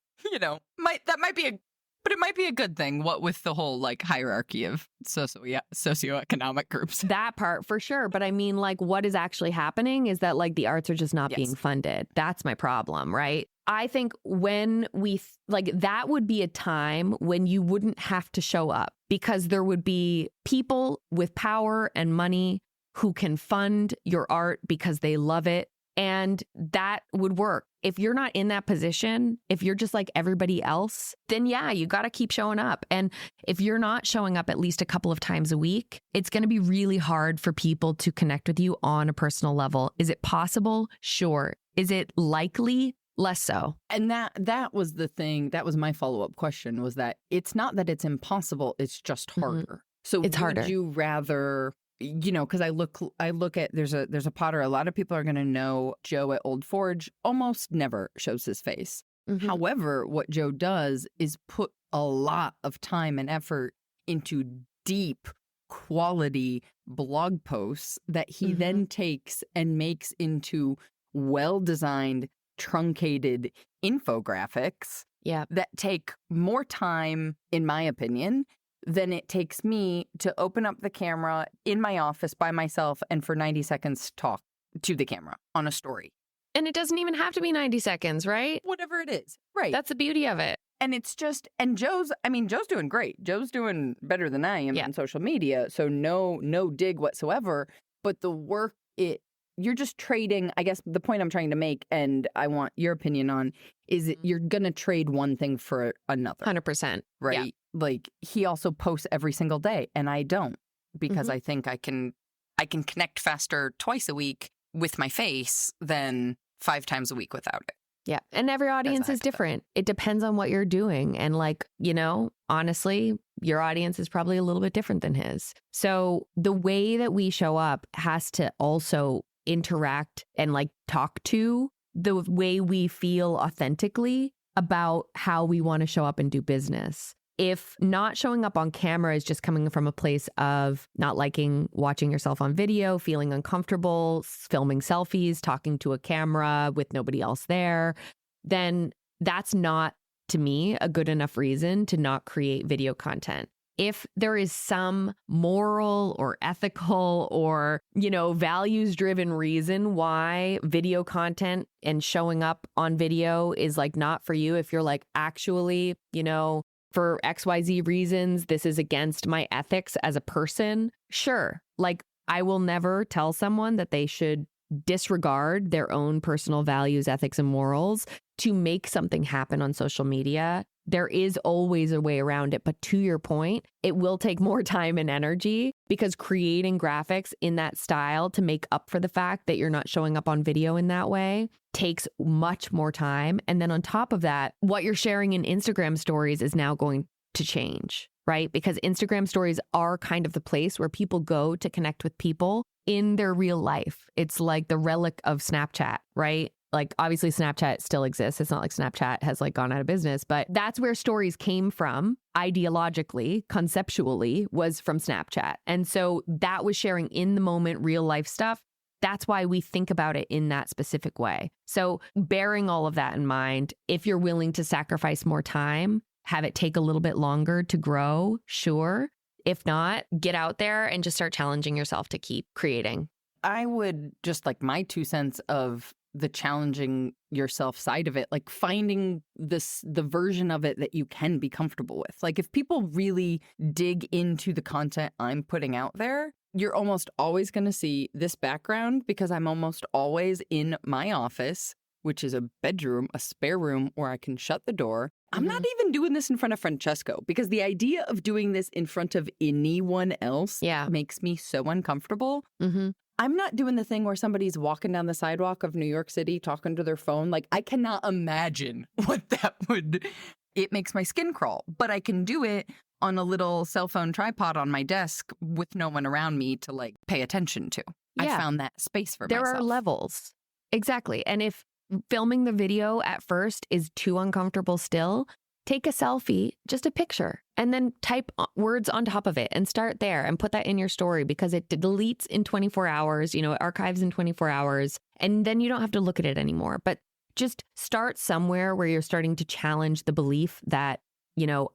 C: But it might be a good thing, what with the whole hierarchy of socioeconomic groups.
B: That part for sure. But I mean, what is actually happening is that the arts are just not being funded. That's my problem, right? I think when we that would be a time when you wouldn't have to show up because there would be people with power and money who can fund your art because they love it. And that would work. If you're not in that position, if you're just like everybody else, then yeah, you got to keep showing up. And if you're not showing up at least a couple of times a week, it's going to be really hard for people to connect with you on a personal level. Is it possible? Sure. Is it likely? Less so.
C: And that was the thing. That was my follow-up question, was that it's not that it's impossible, it's just harder.
B: Mm-hmm.
C: So
B: it's harder.
C: Would you rather, because I look at, there's a potter, a lot of people are going to know Joe at Old Forge almost never shows his face. However, what Joe does is put a lot of time and effort into deep quality blog posts that he then takes and makes into well-designed, truncated infographics that take more time, in my opinion, than it takes me to open up the camera in my office by myself and for 90 seconds talk to the camera on a story.
B: And it doesn't even have to be 90 seconds, right?
C: Whatever it is. Right.
B: That's the beauty of it.
C: And it's just, and Joe's doing great. Joe's doing better than I am on social media. So no dig whatsoever. But the work, you're just trading, I guess the point I'm trying to make, and I want your opinion on, is you're going to trade one thing for another.
B: 100%.
C: Right?
B: Yeah.
C: Like, he also posts every single day, and I don't, because I think I can connect faster twice a week with my face than 5 times a week without it.
B: Yeah. And every audience is different. It depends on what you're doing. And honestly, your audience is probably a little bit different than his. So the way that we show up has to also interact and talk to the way we feel authentically about how we want to show up and do business. If not showing up on camera is just coming from a place of not liking watching yourself on video, feeling uncomfortable, filming selfies, talking to a camera with nobody else there, then that's not, to me, a good enough reason to not create video content. If there is some moral or ethical or, values-driven reason why video content and showing up on video is not for you, if you're actually, for XYZ reasons, this is against my ethics as a person, sure. I will never tell someone that they should disregard their own personal values, ethics, and morals to make something happen on social media. There is always a way around it. But to your point, it will take more time and energy because creating graphics in that style to make up for the fact that you're not showing up on video in that way takes much more time. And then on top of that, what you're sharing in Instagram stories is now going to change, right? Because Instagram stories are kind of the place where people go to connect with people in their real life. It's like the relic of Snapchat, right? Obviously Snapchat still exists. It's not like Snapchat has gone out of business, but that's where stories came from ideologically, conceptually, was from Snapchat. And so that was sharing in the moment, real life stuff. That's why we think about it in that specific way. So bearing all of that in mind, if you're willing to sacrifice more time, have it take a little bit longer to grow, sure. If not, get out there and just start challenging yourself to keep creating.
C: I would just my 2 cents of the challenging yourself side of it, finding the version of it that you can be comfortable with. If people really dig into the content I'm putting out there, you're almost always going to see this background because I'm almost always in my office, which is a bedroom, a spare room where I can shut the door. I'm not even doing this in front of Francesco because the idea of doing this in front of anyone else makes me so uncomfortable. I'm not doing the thing where somebody's walking down the sidewalk of New York City talking to their phone. I cannot imagine what that would... It makes my skin crawl, but I can do it on a little cell phone tripod on my desk with no one around me to pay attention to. I found that space for myself.
B: There are levels. Exactly. And if filming the video at first is too uncomfortable still, take a selfie, just a picture, and then type words on top of it and start there and put that in your story because it deletes in 24 hours, it archives in 24 hours, and then you don't have to look at it anymore. But just start somewhere where you're starting to challenge the belief that,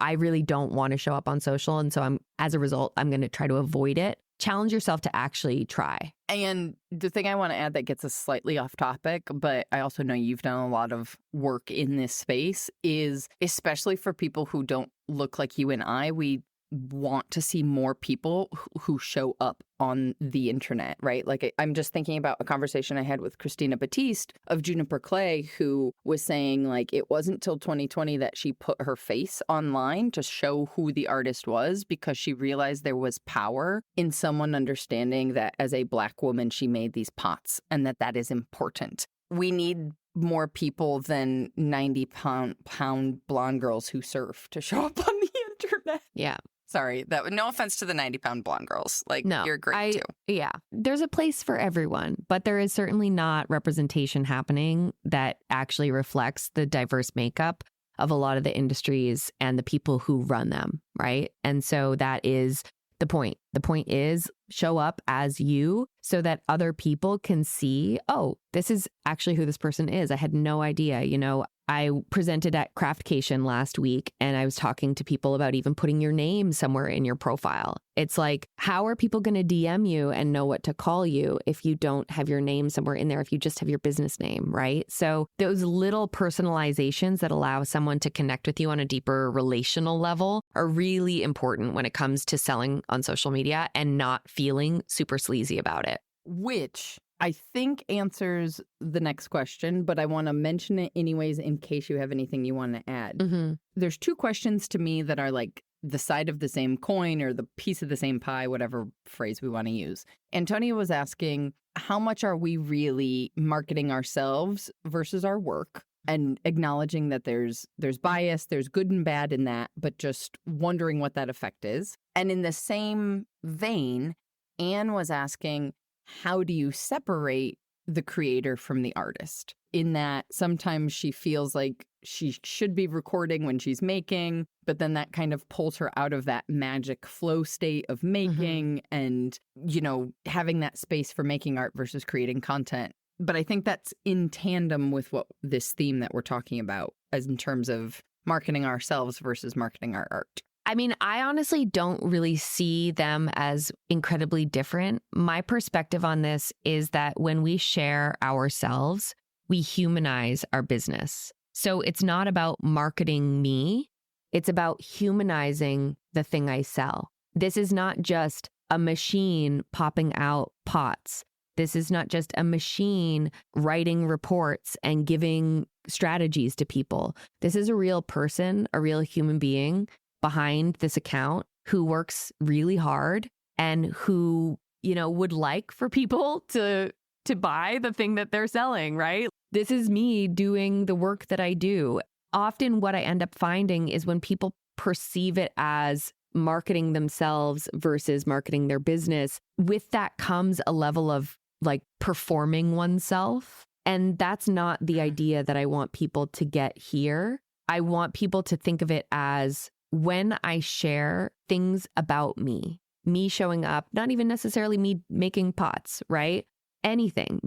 B: I really don't want to show up on social. And so as a result, I'm going to try to avoid it. Challenge yourself to actually try.
C: And the thing I want to add that gets us slightly off topic, but I also know you've done a lot of work in this space, is especially for people who don't look like you and I, we want to see more people who show up on the internet, right? I'm just thinking about a conversation I had with Christina Batiste of Juniper Clay, who was saying it wasn't till 2020 that she put her face online to show who the artist was because she realized there was power in someone understanding that as a Black woman, she made these pots and that is important. We need more people than 90-pound blonde girls who surf to show up on the internet.
B: Yeah.
C: Sorry, no offense to the 90-pound blonde girls. Like,
B: No,
C: you're great too.
B: Yeah, there's a place for everyone, but there is certainly not representation happening that actually reflects the diverse makeup of a lot of the industries and the people who run them, right? And so that is the point. The point is show up as you so that other people can see, oh, this is actually who this person is. I had no idea. You know, I presented at Craftcation last week and I was talking to people about even putting your name somewhere in your profile. It's like, how are people going to DM you and know what to call you if you don't have your name somewhere in there, if you just have your business name, right? So those little personalizations that allow someone to connect with you on a deeper relational level are really important when it comes to selling on social media and not feeling super sleazy about it.
C: Which I think answers the next question, but I want to mention it anyways in case you have anything you want to add.
B: Mm-hmm.
C: There's two questions to me that are like the side of the same coin or the piece of the same pie, whatever phrase we want to use. Antonia was asking, how much are we really marketing ourselves versus our work? And acknowledging that there's bias, there's good and bad in that, but just wondering what that effect is. And in the same vein, Anne was asking, how do you separate the creator from the artist? In that sometimes she feels like she should be recording when she's making, but then that kind of pulls her out of that magic flow state of making and, you know, having that space for making art versus creating content. But I think that's in tandem with what this theme that we're talking about as in terms of marketing ourselves versus marketing our art.
B: I mean, I honestly don't really see them as incredibly different. My perspective on this is that when we share ourselves, we humanize our business. So it's not about marketing me. It's about humanizing the thing I sell. This is not just a machine popping out pots. This is not just a machine writing reports and giving strategies to people. This is a real person, a real human being behind this account who works really hard and who, you know, would like for people to buy the thing that they're selling, right? This is me doing the work that I do. Often what I end up finding is when people perceive it as marketing themselves versus marketing their business, with that comes a level of like performing oneself. And that's not the idea that I want people to get here. I want people to think of it as when I share things about me showing up, not even necessarily me making pots, right? Anything,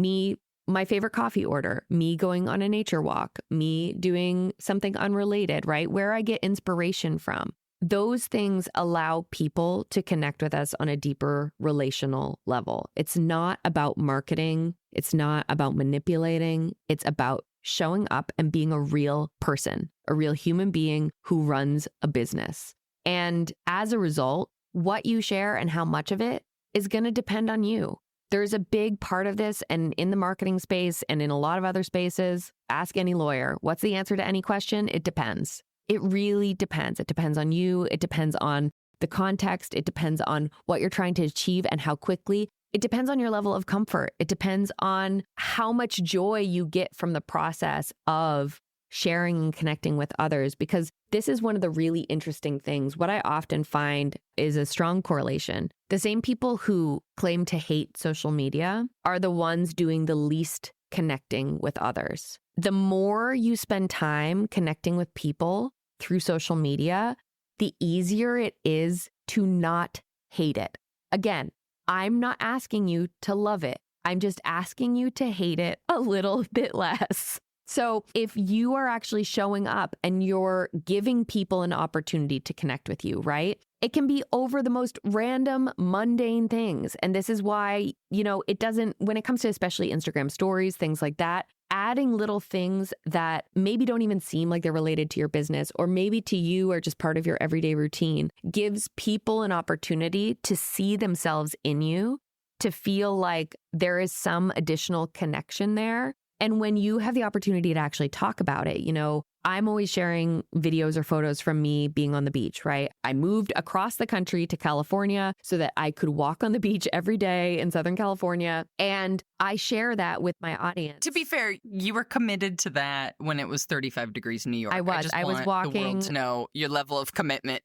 B: my favorite coffee order, me going on a nature walk, me doing something unrelated, right? Where I get inspiration from. Those things allow people to connect with us on a deeper relational level. It's not about marketing. It's not about manipulating. It's about showing up and being a real person, a real human being who runs a business. And as a result, what you share and how much of it is going to depend on you. There's a big part of this, and in the marketing space and in a lot of other spaces, ask any lawyer. What's the answer to any question? It depends. It really depends. It depends on you. It depends on the context. It depends on what you're trying to achieve and how quickly. It depends on your level of comfort. It depends on how much joy you get from the process of sharing and connecting with others, because this is one of the really interesting things. What I often find is a strong correlation. The same people who claim to hate social media are the ones doing the least connecting with others. The more you spend time connecting with people through social media, the easier it is to not hate it. Again, I'm not asking you to love it. I'm just asking you to hate it a little bit less. So if you are actually showing up and you're giving people an opportunity to connect with you, right? It can be over the most random, mundane things. And this is why, you know, it doesn't, when it comes to especially Instagram stories, things like that, adding little things that maybe don't even seem like they're related to your business or maybe to you or just part of your everyday routine gives people an opportunity to see themselves in you, to feel like there is some additional connection there. And when you have the opportunity to actually talk about it, you know, I'm always sharing videos or photos from me being on the beach, right? I moved across the country to California so that I could walk on the beach every day in Southern California. And I share that with my audience.
C: To be fair, you were committed to that when it was 35 degrees in New York.
B: I was
C: want
B: walking.
C: the world to know your level of commitment.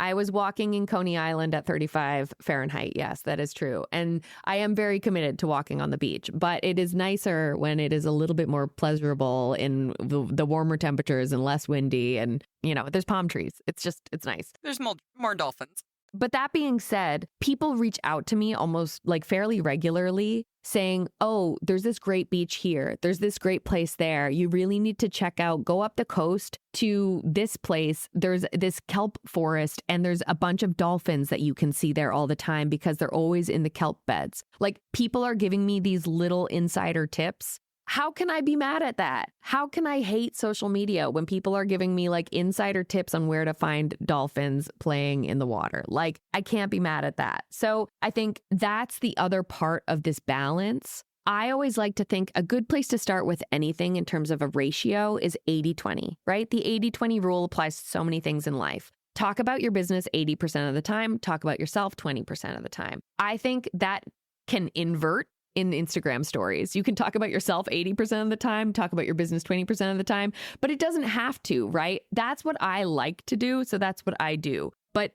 B: I was walking in Coney Island at 35 Fahrenheit. Yes, that is true. And I am very committed to walking on the beach, but it is nicer when it is a little bit more pleasurable in the warmer temperatures and less windy. And, there's palm trees. It's nice.
A: There's more dolphins.
B: But that being said, people reach out to me almost like fairly regularly saying, oh, there's this great beach here. There's this great place there. You really need to check out, go up the coast to this place. There's this kelp forest and there's a bunch of dolphins that you can see there all the time because they're always in the kelp beds. Like people are giving me these little insider tips. How can I be mad at that? How can I hate social media when people are giving me like insider tips on where to find dolphins playing in the water? Like, I can't be mad at that. So I think that's the other part of this balance. I always like to think a good place to start with anything in terms of a ratio is 80-20, right? The 80-20 rule applies to so many things in life. Talk about your business 80% of the time. Talk about yourself 20% of the time. I think that can invert in Instagram stories. You can talk about yourself 80% of the time, talk about your business 20% of the time, but it doesn't have to, right? That's what I like to do, so that's what I do. But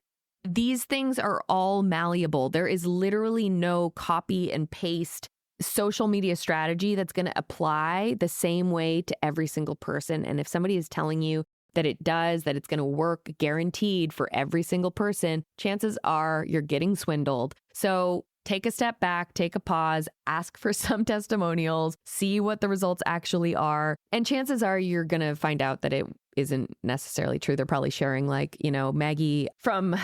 B: these things are all malleable. There is literally no copy and paste social media strategy that's going to apply the same way to every single person. And if somebody is telling you that it does, that it's going to work guaranteed for every single person, chances are you're getting swindled. So take a step back, take a pause, ask for some testimonials, see what the results actually are. And chances are you're going to find out that it isn't necessarily true. They're probably sharing Maggie from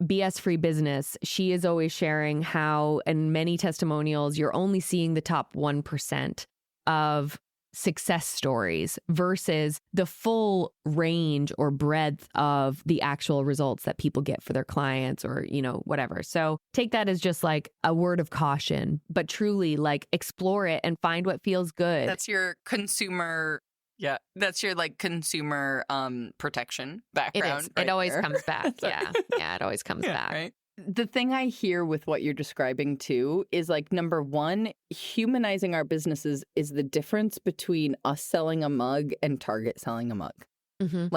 B: BS Free Business. She is always sharing how in many testimonials, you're only seeing the top 1% of success stories versus the full range or breadth of the actual results that people get for their clients or, whatever. So take that as just like a word of caution, but truly like explore it and find what feels good.
A: That's your consumer. Yeah. That's your consumer protection background.
B: It is.
A: Right
B: it always
A: there.
B: comes back. Yeah. Yeah. It always comes back.
A: Right?
C: The thing I hear with what you're describing too is number one, humanizing our businesses is the difference between us selling a mug and Target selling a mug.
B: Mm-hmm.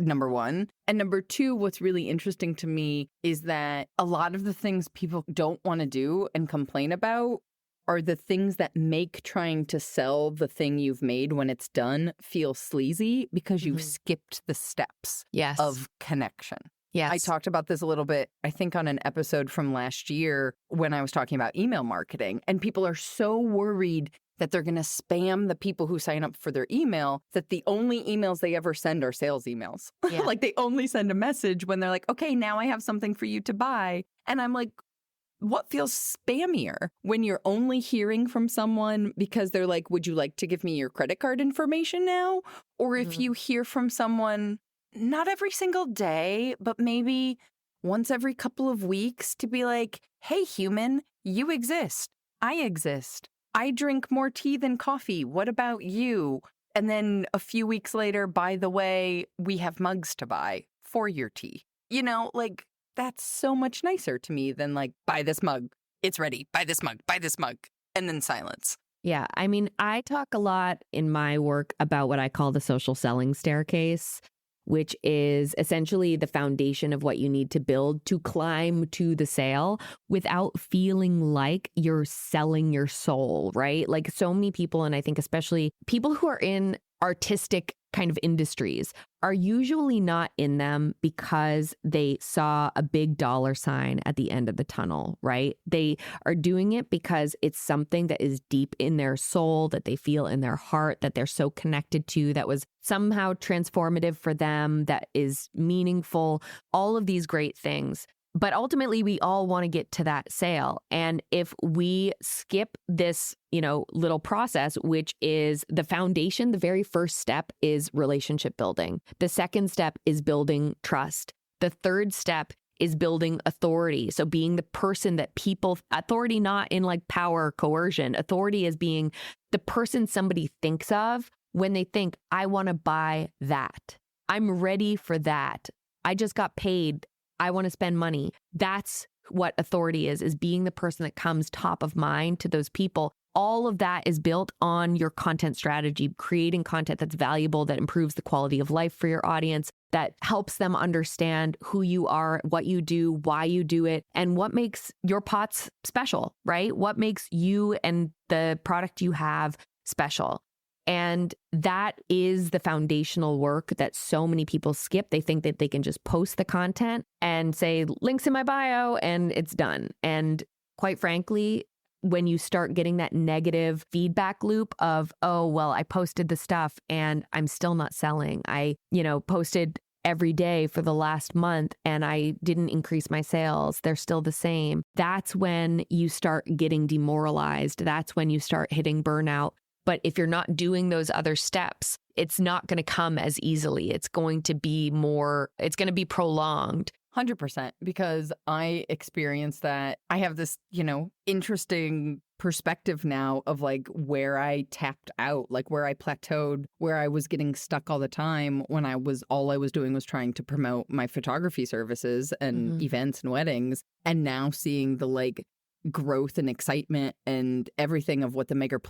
C: Number one. And number two, what's really interesting to me is that a lot of the things people don't want to do and complain about are the things that make trying to sell the thing you've made when it's done feel sleazy because you've skipped the steps of connection.
B: Yes.
C: I talked about this a little bit, I think, on an episode from last year when I was talking about email marketing. And people are so worried that they're going to spam the people who sign up for their email that the only emails they ever send are sales emails.
B: Yeah.
C: They only send a message when they're like, okay, now I have something for you to buy. And I'm like, what feels spammier when you're only hearing from someone because they're like, would you like to give me your credit card information now? Or if you hear from someone, not every single day, but maybe once every couple of weeks to be like, hey, human, you exist. I exist. I drink more tea than coffee. What about you? And then a few weeks later, by the way, we have mugs to buy for your tea. That's so much nicer to me than buy this mug. It's ready. Buy this mug. Buy this mug. And then silence.
B: Yeah. I mean, I talk a lot in my work about what I call the social selling staircase, which is essentially the foundation of what you need to build to climb to the sale without feeling like you're selling your soul, right? So many people, and I think especially people who are in artistic kind of industries are usually not in them because they saw a big dollar sign at the end of the tunnel, right? They are doing it because it's something that is deep in their soul, that they feel in their heart, that they're so connected to, that was somehow transformative for them, that is meaningful, all of these great things. But ultimately, we all want to get to that sale. And if we skip this, little process, which is the foundation, the very first step is relationship building. The second step is building trust. The third step is building authority. So being the person that authority not in power, coercion. Authority is being the person somebody thinks of when they think, I want to buy that. I'm ready for that. I just got paid. I want to spend money. That's what authority is being the person that comes top of mind to those people. All of that is built on your content strategy, creating content that's valuable, that improves the quality of life for your audience, that helps them understand who you are, what you do, why you do it, and what makes your pots special, right? What makes you and the product you have special. And that is the foundational work that so many people skip. They think that they can just post the content and say, links in my bio, and it's done. And quite frankly, when you start getting that negative feedback loop of, oh, well, I posted the stuff and I'm still not selling. I, posted every day for the last month and I didn't increase my sales. They're still the same. That's when you start getting demoralized. That's when you start hitting burnout. But if you're not doing those other steps, it's not going to come as easily. It's going to be prolonged.
C: 100%, because I experienced that. I have this, interesting perspective now of like where I tapped out, like where I plateaued, where I was getting stuck all the time when all I was doing was trying to promote my photography services and events and weddings. And now seeing the like growth and excitement and everything of what the Maker's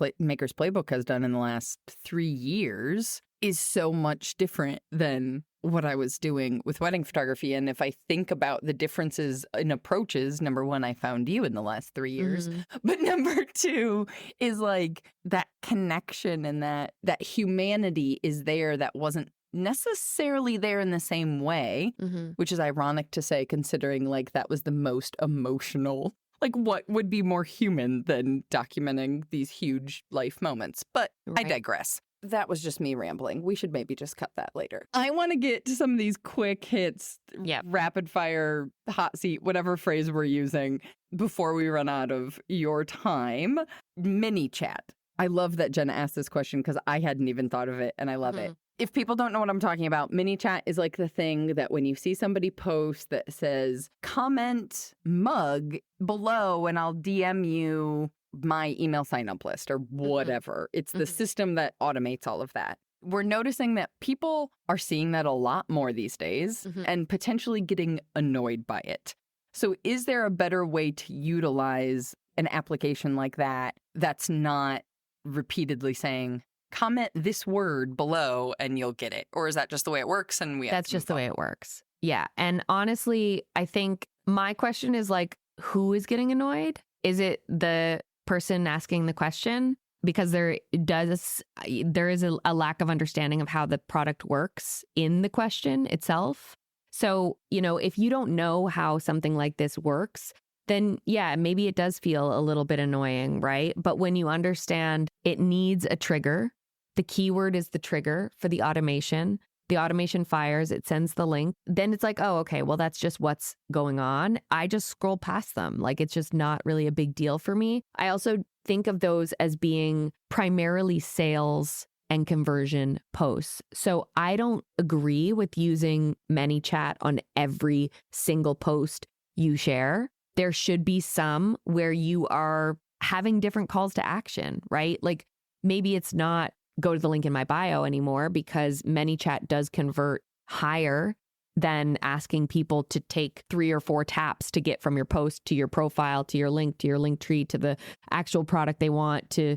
C: Playbook has done in the last 3 years is so much different than what I was doing with wedding photography. And if I think about the differences in approaches, number one, I found you in the last 3 years. But number two is like that connection and that humanity is there that wasn't necessarily there in the same way, which is ironic to say considering like that was the most emotional. Like, what would be more human than documenting these huge life moments? But I digress. That was just me rambling. We should maybe just cut that later. I want to get to some of these quick hits, rapid fire, hot seat, whatever phrase we're using before we run out of your time. Mini chat. I love that Jenna asked this question because I hadn't even thought of it, and I love it. If people don't know what I'm talking about, mini chat is like the thing that when you see somebody post that says, comment mug below and I'll DM you my email sign-up list or whatever. It's the system that automates all of that. We're noticing that people are seeing that a lot more these days and potentially getting annoyed by it. So is there a better way to utilize an application like that that's not repeatedly saying, comment this word below and you'll get it? Or is that just the way it works? And
B: that's just the way it works. Yeah. And honestly, I think my question is like, who is getting annoyed? Is it the person asking the question? Because there is a lack of understanding of how the product works in the question itself. So, if you don't know how something like this works, then yeah, maybe it does feel a little bit annoying, right? But when you understand it needs a trigger, the keyword is the trigger for the automation. The automation fires, it sends the link. Then it's like, oh, okay, well, that's just what's going on. I just scroll past them. Like, it's just not really a big deal for me. I also think of those as being primarily sales and conversion posts. So I don't agree with using ManyChat on every single post you share. There should be some where you are having different calls to action, right? Like maybe it's not go to the link in my bio anymore because ManyChat does convert higher than asking people to take 3 or 4 taps to get from your post to your profile, to your link tree, to the actual product they want to,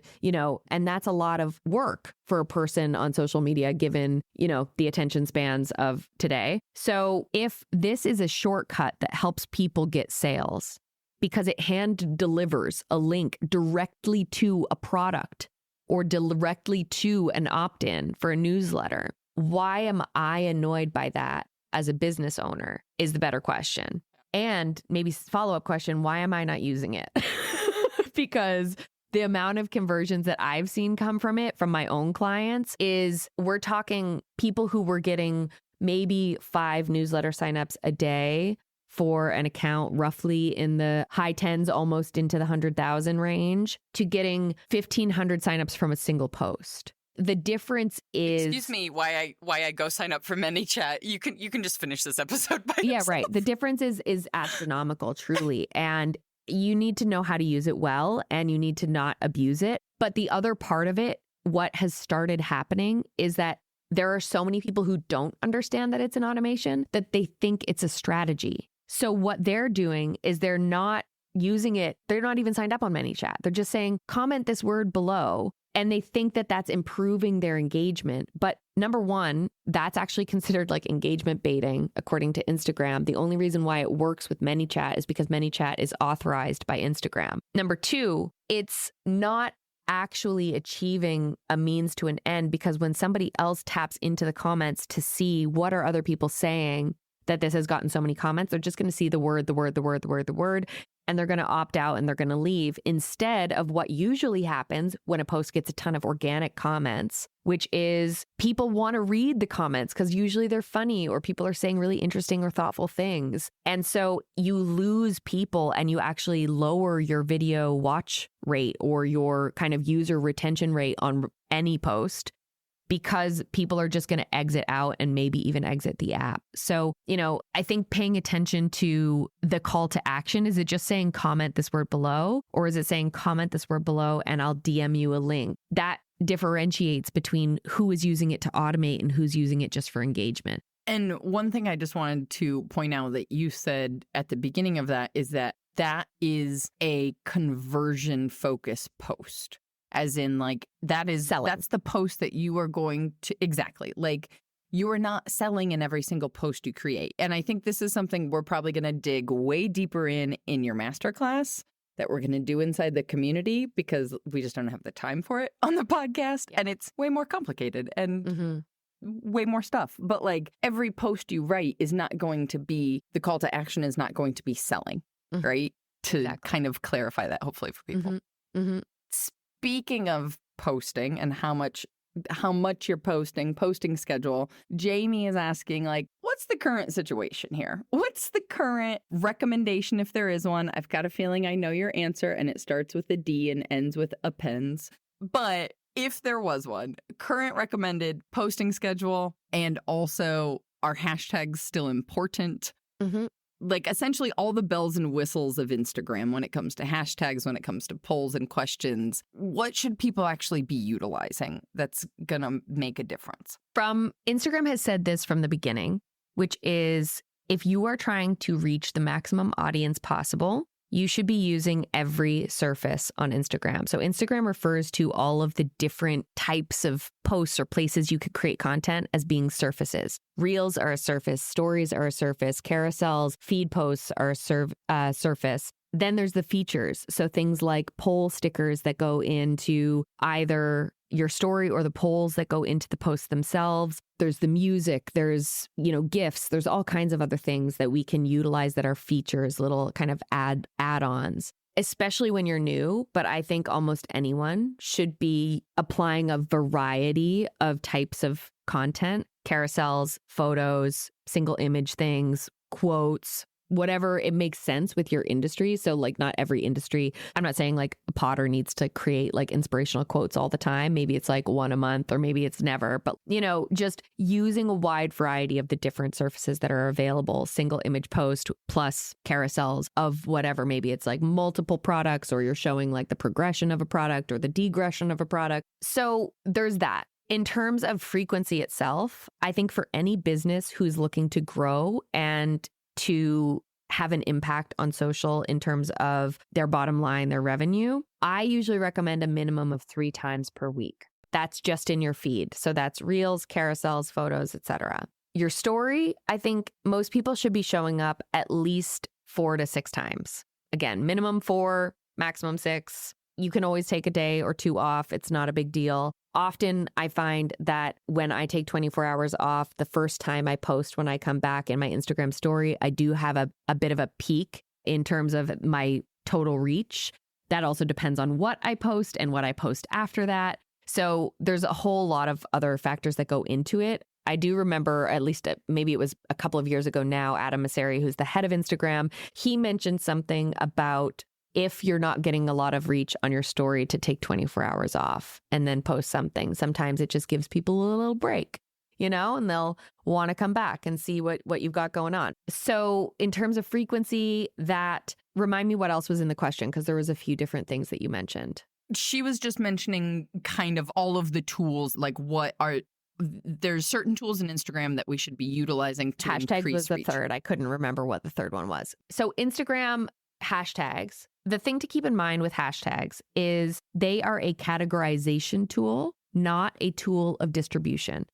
B: and that's a lot of work for a person on social media, given, the attention spans of today. So if this is a shortcut that helps people get sales because it hand delivers a link directly to a product or directly to an opt-in for a newsletter, why am I annoyed by that as a business owner is the better question. And maybe follow-up question, why am I not using it? Because the amount of conversions that I've seen come from it from my own clients is we're talking people who were getting maybe 5 newsletter signups a day for an account roughly in the high 10s, almost into the 100,000 range, to getting 1,500 signups from a single post. The difference is...
C: Excuse me, why I go sign up for ManyChat. You can just finish this episode by yourself.
B: Yeah, right. The difference is astronomical, truly. And you need to know how to use it well, and you need to not abuse it. But the other part of it, what has started happening is that there are so many people who don't understand that it's an automation, that they think it's a strategy. So what they're doing is they're not using it. They're not even signed up on ManyChat. They're just saying, comment this word below And they think that that's improving their engagement. But number one, that's actually considered like engagement baiting, according to Instagram. The only reason why it works with ManyChat is because ManyChat is authorized by Instagram. Number two, it's not actually achieving a means to an end, because when somebody else taps into the comments to see what are other people saying that this has gotten so many comments, they're just going to see the word, and they're going to opt out and they're going to leave, instead of what usually happens when a post gets a ton of organic comments, which is people want to read the comments because usually they're funny or people are saying really interesting or thoughtful things. And so you lose people and you actually lower your video watch rate or your kind of user retention rate on any post, because people are just going to exit out and maybe even exit the app. So, I think paying attention to the call to action, is it just saying comment this word below, or is it saying comment this word below and I'll DM you a link? That differentiates between who is using it to automate and who's using it just for engagement.
C: And one thing I just wanted to point out that you said at the beginning of that is that is a conversion focused post. As in, like, that's the post that you are going to, exactly. Like, you are not selling in every single post you create. And I think this is something we're probably going to dig way deeper in your masterclass that we're going to do inside the community, because we just don't have the time for it on the podcast. And it's way more complicated and way more stuff. But like, every post you write is not going to be, the call to action is not going to be selling, right? To kind of clarify that, hopefully, for people. Speaking of posting and how much you're posting schedule, Jamie is asking, like, what's the current situation here? What's the current recommendation, if there is one? I've got a feeling I know your answer, and it starts with a D and ends with appends. But if there was one, current recommended posting schedule, and also, are hashtags still important? Like, essentially all the bells and whistles of Instagram when it comes to hashtags, when it comes to polls and questions. What should people actually be utilizing that's going to make a difference?
B: Instagram has said this from the beginning, which is, if you are trying to reach the maximum audience possible, you should be using every surface on Instagram. So Instagram refers to all of the different types of posts or places you could create content as being surfaces. Reels are a surface, stories are a surface, carousels, feed posts are a surface. Then there's the features. So things like poll stickers that go into either your story or the polls that go into the posts themselves. There's the music, there's, GIFs, there's all kinds of other things that we can utilize that are features, little kind of add-ons, especially when you're new. But I think almost anyone should be applying a variety of types of content, carousels, photos, single image things, quotes, whatever it makes sense with your industry. So like, not every industry, I'm not saying like a potter needs to create like inspirational quotes all the time. Maybe it's like one a month, or maybe it's never, but just using a wide variety of the different surfaces that are available, single image post plus carousels of whatever. Maybe it's like multiple products, or you're showing like the progression of a product or the degression of a product. So there's that. In terms of frequency itself, I think for any business who's looking to grow and to have an impact on social in terms of their bottom line, their revenue, I usually recommend a minimum of 3 times per week. That's just in your feed. So that's reels, carousels, photos, etc. Your story, I think most people should be showing up at least 4 to 6 times. Again, minimum 4, maximum 6. You can always take a day or 2 off. It's not a big deal. Often I find that when I take 24 hours off, the first time I post when I come back in my Instagram story, I do have a bit of a peak in terms of my total reach. That also depends on what I post and what I post after that. So there's a whole lot of other factors that go into it. I do remember, at least maybe it was a couple of years ago now, Adam Mosseri, who's the head of Instagram, he mentioned something about if you're not getting a lot of reach on your story, to take 24 hours off and then post something. Sometimes it just gives people a little break, and they'll want to come back and see what you've got going on. So in terms of frequency, remind me what else was in the question, because there was a few different things that you mentioned.
C: She was just mentioning kind of all of the tools, like there's certain tools in Instagram that we should be utilizing to
B: Hashtag
C: increase
B: was the
C: reach.
B: third. I couldn't remember what the third one was. So Instagram hashtags the thing to keep in mind with hashtags is they are a categorization tool, not a tool of distribution.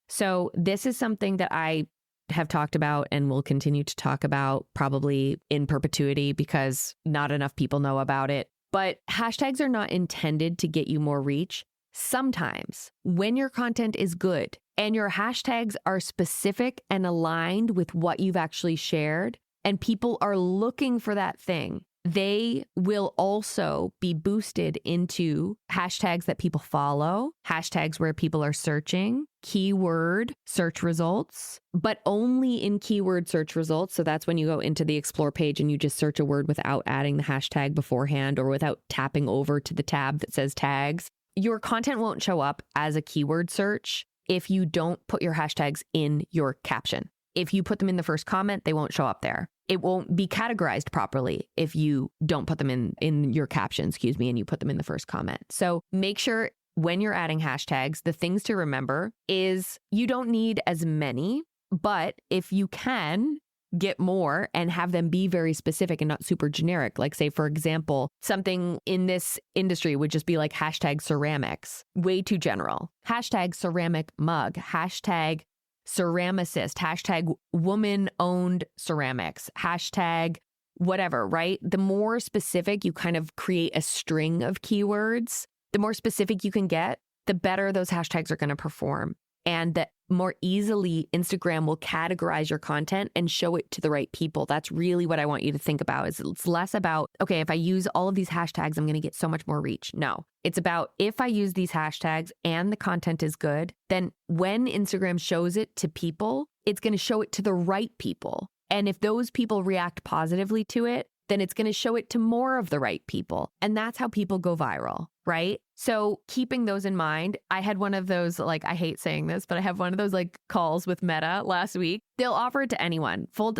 B: So this is something that I have talked about and will continue to talk about probably in perpetuity because not enough people know about it. But hashtags are not intended to get you more reach. Sometimes when your content is good and your hashtags are specific and aligned with what you've actually shared and people are looking for that thing, they will also be boosted into hashtags that people follow, hashtags where people are searching, keyword search results, but only in keyword search results. So that's when you go into the explore page and you just search a word without adding the hashtag beforehand or without tapping over to the tab that says tags. Your content won't show up as a keyword search if you don't put your hashtags in your caption. If you put them in the first comment, they won't show up there. It won't be categorized properly if you don't put them in your caption, and you put them in the first comment. So make sure when you're adding hashtags, the things to remember is you don't need as many, but if you can get more and have them be very specific and not super generic, like say, for example, something in this industry would just be like hashtag ceramics, way too general. Hashtag ceramic mug, hashtag ceramicist, hashtag woman-owned ceramics, hashtag whatever, right? The more specific you kind of create a string of keywords, the more specific you can get, the better those hashtags are going to perform. And the more easily Instagram will categorize your content and show it to the right people. That's really what I want you to think about. Is it's less about, okay, if I use all of these hashtags, I'm going to get so much more reach. No, it's about if I use these hashtags and the content is good, then when Instagram shows it to people, it's going to show it to the right people. And if those people react positively to it, then it's going to show it to more of the right people. And that's how people go viral, right? So keeping those in mind, I had one of those, like, I hate saying this, but I have one of those like calls with Meta last week. They'll offer it to anyone. Full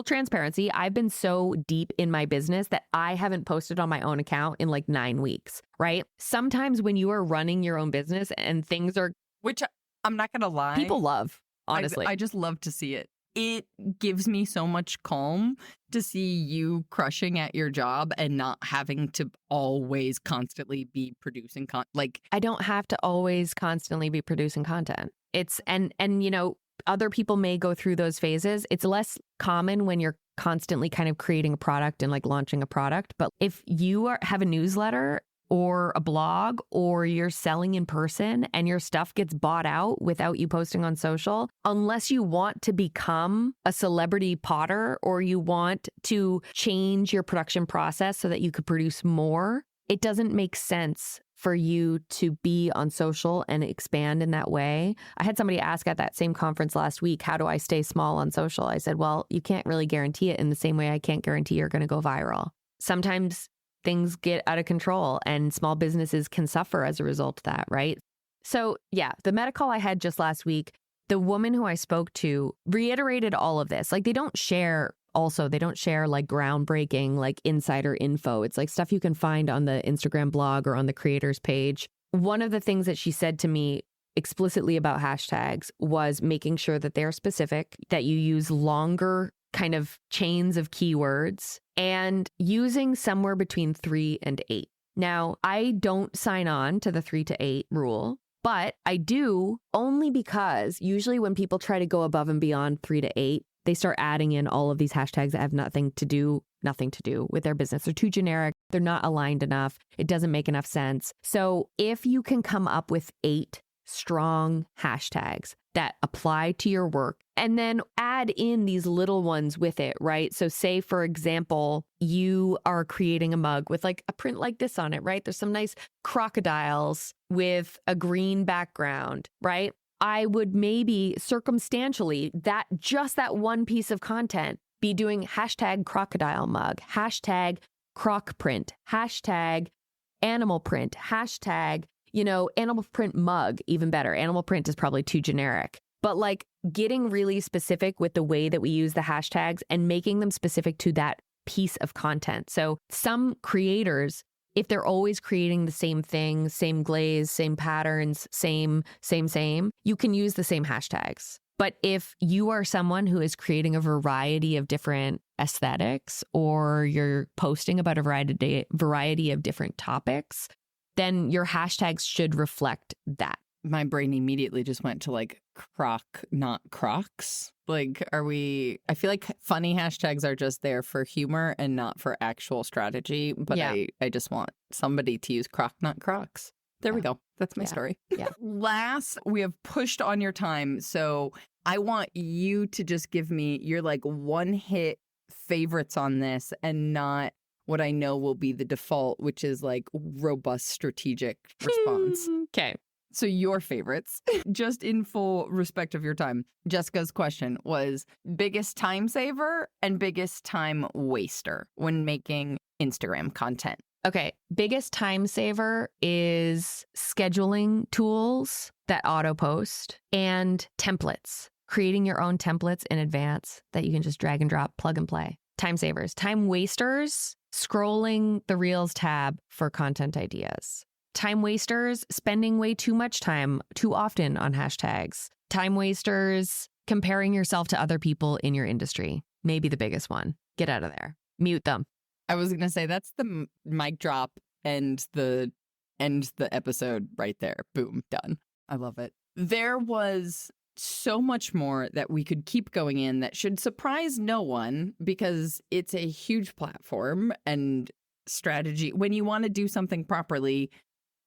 B: transparency. I've been so deep in my business that I haven't posted on my own account in like 9 weeks, right? Sometimes when you are running your own business and things are,
C: Which I'm not going to lie.
B: people love, honestly.
C: I just love to see it. It gives me so much calm to see you crushing at your job and not having to always constantly be producing
B: I don't have to always constantly be producing content. It's and you know, other people may go through those phases. It's less common when you're constantly kind of creating a product and like launching a product. But if you have a newsletter or a blog or you're selling in person and your stuff gets bought out without you posting on social, unless you want to become a celebrity potter or you want to change your production process so that you could produce more, it doesn't make sense for you to be on social and expand in that way. I had somebody ask at that same conference last week, how do I stay small on social? I said, well, you can't really guarantee it in the same way I can't guarantee you're going to go viral. Sometimes things get out of control and small businesses can suffer as a result of that, right? So yeah, the Meta call I had just last week, the woman who I spoke to reiterated all of this. Like they don't share like groundbreaking, like insider info. It's like stuff you can find on the Instagram blog or on the creators page. One of the things that she said to me explicitly about hashtags was making sure that they're specific, that you use longer kind of chains of keywords and using somewhere between 3 and 8. Now, I don't sign on to the 3 to 8 rule, but I do only because usually when people try to go above and beyond 3 to 8, they start adding in all of these hashtags that have nothing to do with their business. They're too generic. They're not aligned enough. It doesn't make enough sense. So if you can come up with 8 strong hashtags that apply to your work and then add in these little ones with it, right? So say, for example, you are creating a mug with like a print like this on it, right? There's some nice crocodiles with a green background, right? I would maybe circumstantially that one piece of content be doing hashtag crocodile mug, hashtag croc print, hashtag animal print, hashtag animal print mug, even better. Animal print is probably too generic. But like getting really specific with the way that we use the hashtags and making them specific to that piece of content. So some creators, if they're always creating the same thing, same glaze, same patterns, same, you can use the same hashtags. But if you are someone who is creating a variety of different aesthetics, or you're posting about a variety of different topics, then your hashtags should reflect that.
C: My brain immediately just went to like croc, not crocs. Like, I feel like funny hashtags are just there for humor and not for actual strategy. But
B: Yeah.
C: I just want somebody to use croc, not crocs. There we go. That's my story.
B: Yeah.
C: Last, we have pushed on your time. So I want you to just give me your like one hit favorites on this and not what I know will be the default, which is like robust strategic response.
B: Okay.
C: So your favorites, just in full respect of your time. Jessica's question was biggest time saver and biggest time waster when making Instagram content.
B: Okay. Biggest time saver is scheduling tools that auto post and templates, creating your own templates in advance that you can just drag and drop, plug and play. Time savers. Time wasters, scrolling the Reels tab for content ideas. Time wasters, spending way too much time too often on hashtags. Time wasters, comparing yourself to other people in your industry. Maybe the biggest one. Get out of there. Mute them.
C: I was going to say that's the mic drop and the episode right there. Boom, done. I love it. There was so much more that we could keep going in that should surprise no one because it's a huge platform and strategy. When you want to do something properly,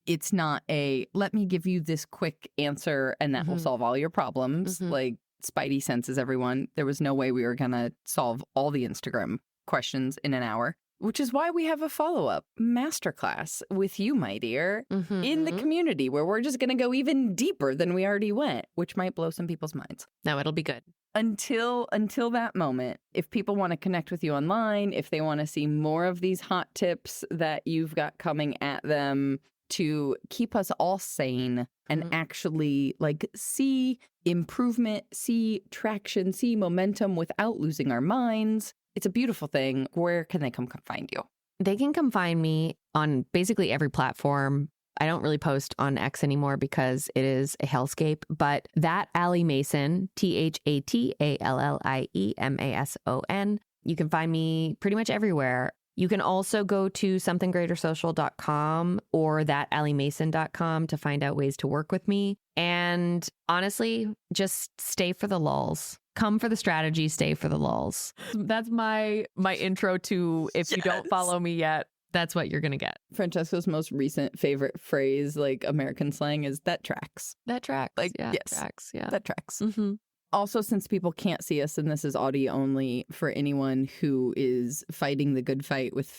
C: it's not a let me give you this quick answer and that will solve all your problems. Like Spidey senses, everyone. There was no way we were going to solve all the Instagram questions in an hour, which is why we have a follow-up masterclass with you, my dear, in the community where we're just going to go even deeper than we already went, which might blow some people's minds.
B: No, it'll be good.
C: Until that moment, if people want to connect with you online, if they want to see more of these hot tips that you've got coming at them to keep us all sane and actually like see improvement, see traction, see momentum without losing our minds. It's a beautiful thing. Where can they come find you?
B: They can come find me on basically every platform. I don't really post on X anymore because it is a hellscape, but that Allie Mason, ThatAllieMason. You can find me pretty much everywhere. You can also go to somethinggreatersocial.com or thatalliemason.com to find out ways to work with me. And honestly, just stay for the lulls. Come for the strategy, stay for the lulls. That's my intro to if you don't follow me yet, that's what you're going to get.
C: Francesca's most recent favorite phrase, like American slang, is that tracks.
B: That tracks.
C: Like,
B: yeah,
C: yes,
B: tracks. Yeah.
C: that tracks.
B: Mm-hmm.
C: Also, since people can't see us and this is audio only, for anyone who is fighting the good fight with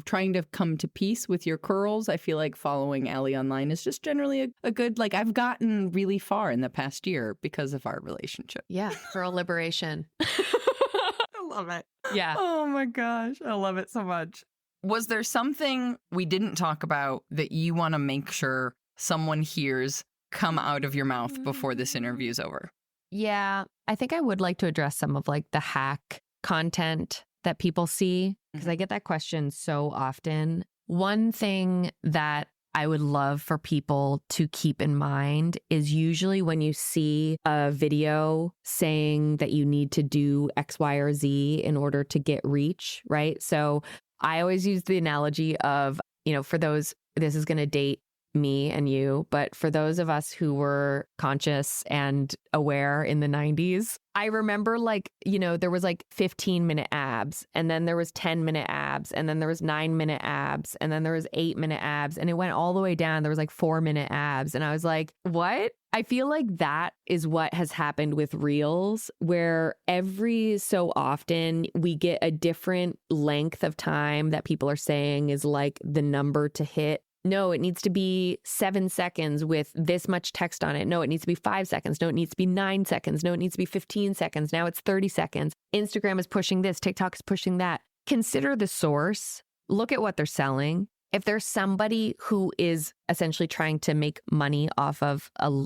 C: trying to come to peace with your curls, I feel like following Allie online is just generally a good, like I've gotten really far in the past year because of our relationship.
B: Yeah, girl liberation.
C: I love it.
B: Yeah.
C: Oh my gosh. I love it so much. Was there something we didn't talk about that you want to make sure someone hears come out of your mouth before this interview is over?
B: Yeah, I think I would like to address some of like the hack content that people see because I get that question so often. One thing that I would love for people to keep in mind is usually when you see a video saying that you need to do X, Y, or Z in order to get reach, right? So I always use the analogy of, for those, this is going to date me and you, but for those of us who were conscious and aware in the 90s, I remember there was 15-minute abs, and then there was 10-minute abs, and then there was 9-minute abs, and then there was 8-minute abs, and it went all the way down. There was 4-minute abs. And I was like, what? I feel like that is what has happened with Reels, where every so often we get a different length of time that people are saying is like the number to hit. No, it needs to be 7 seconds with this much text on it. No, it needs to be 5 seconds. No, it needs to be 9 seconds. No, it needs to be 15 seconds. Now it's 30 seconds. Instagram is pushing this. TikTok is pushing that. Consider the source. Look at what they're selling. If there's somebody who is essentially trying to make money off of a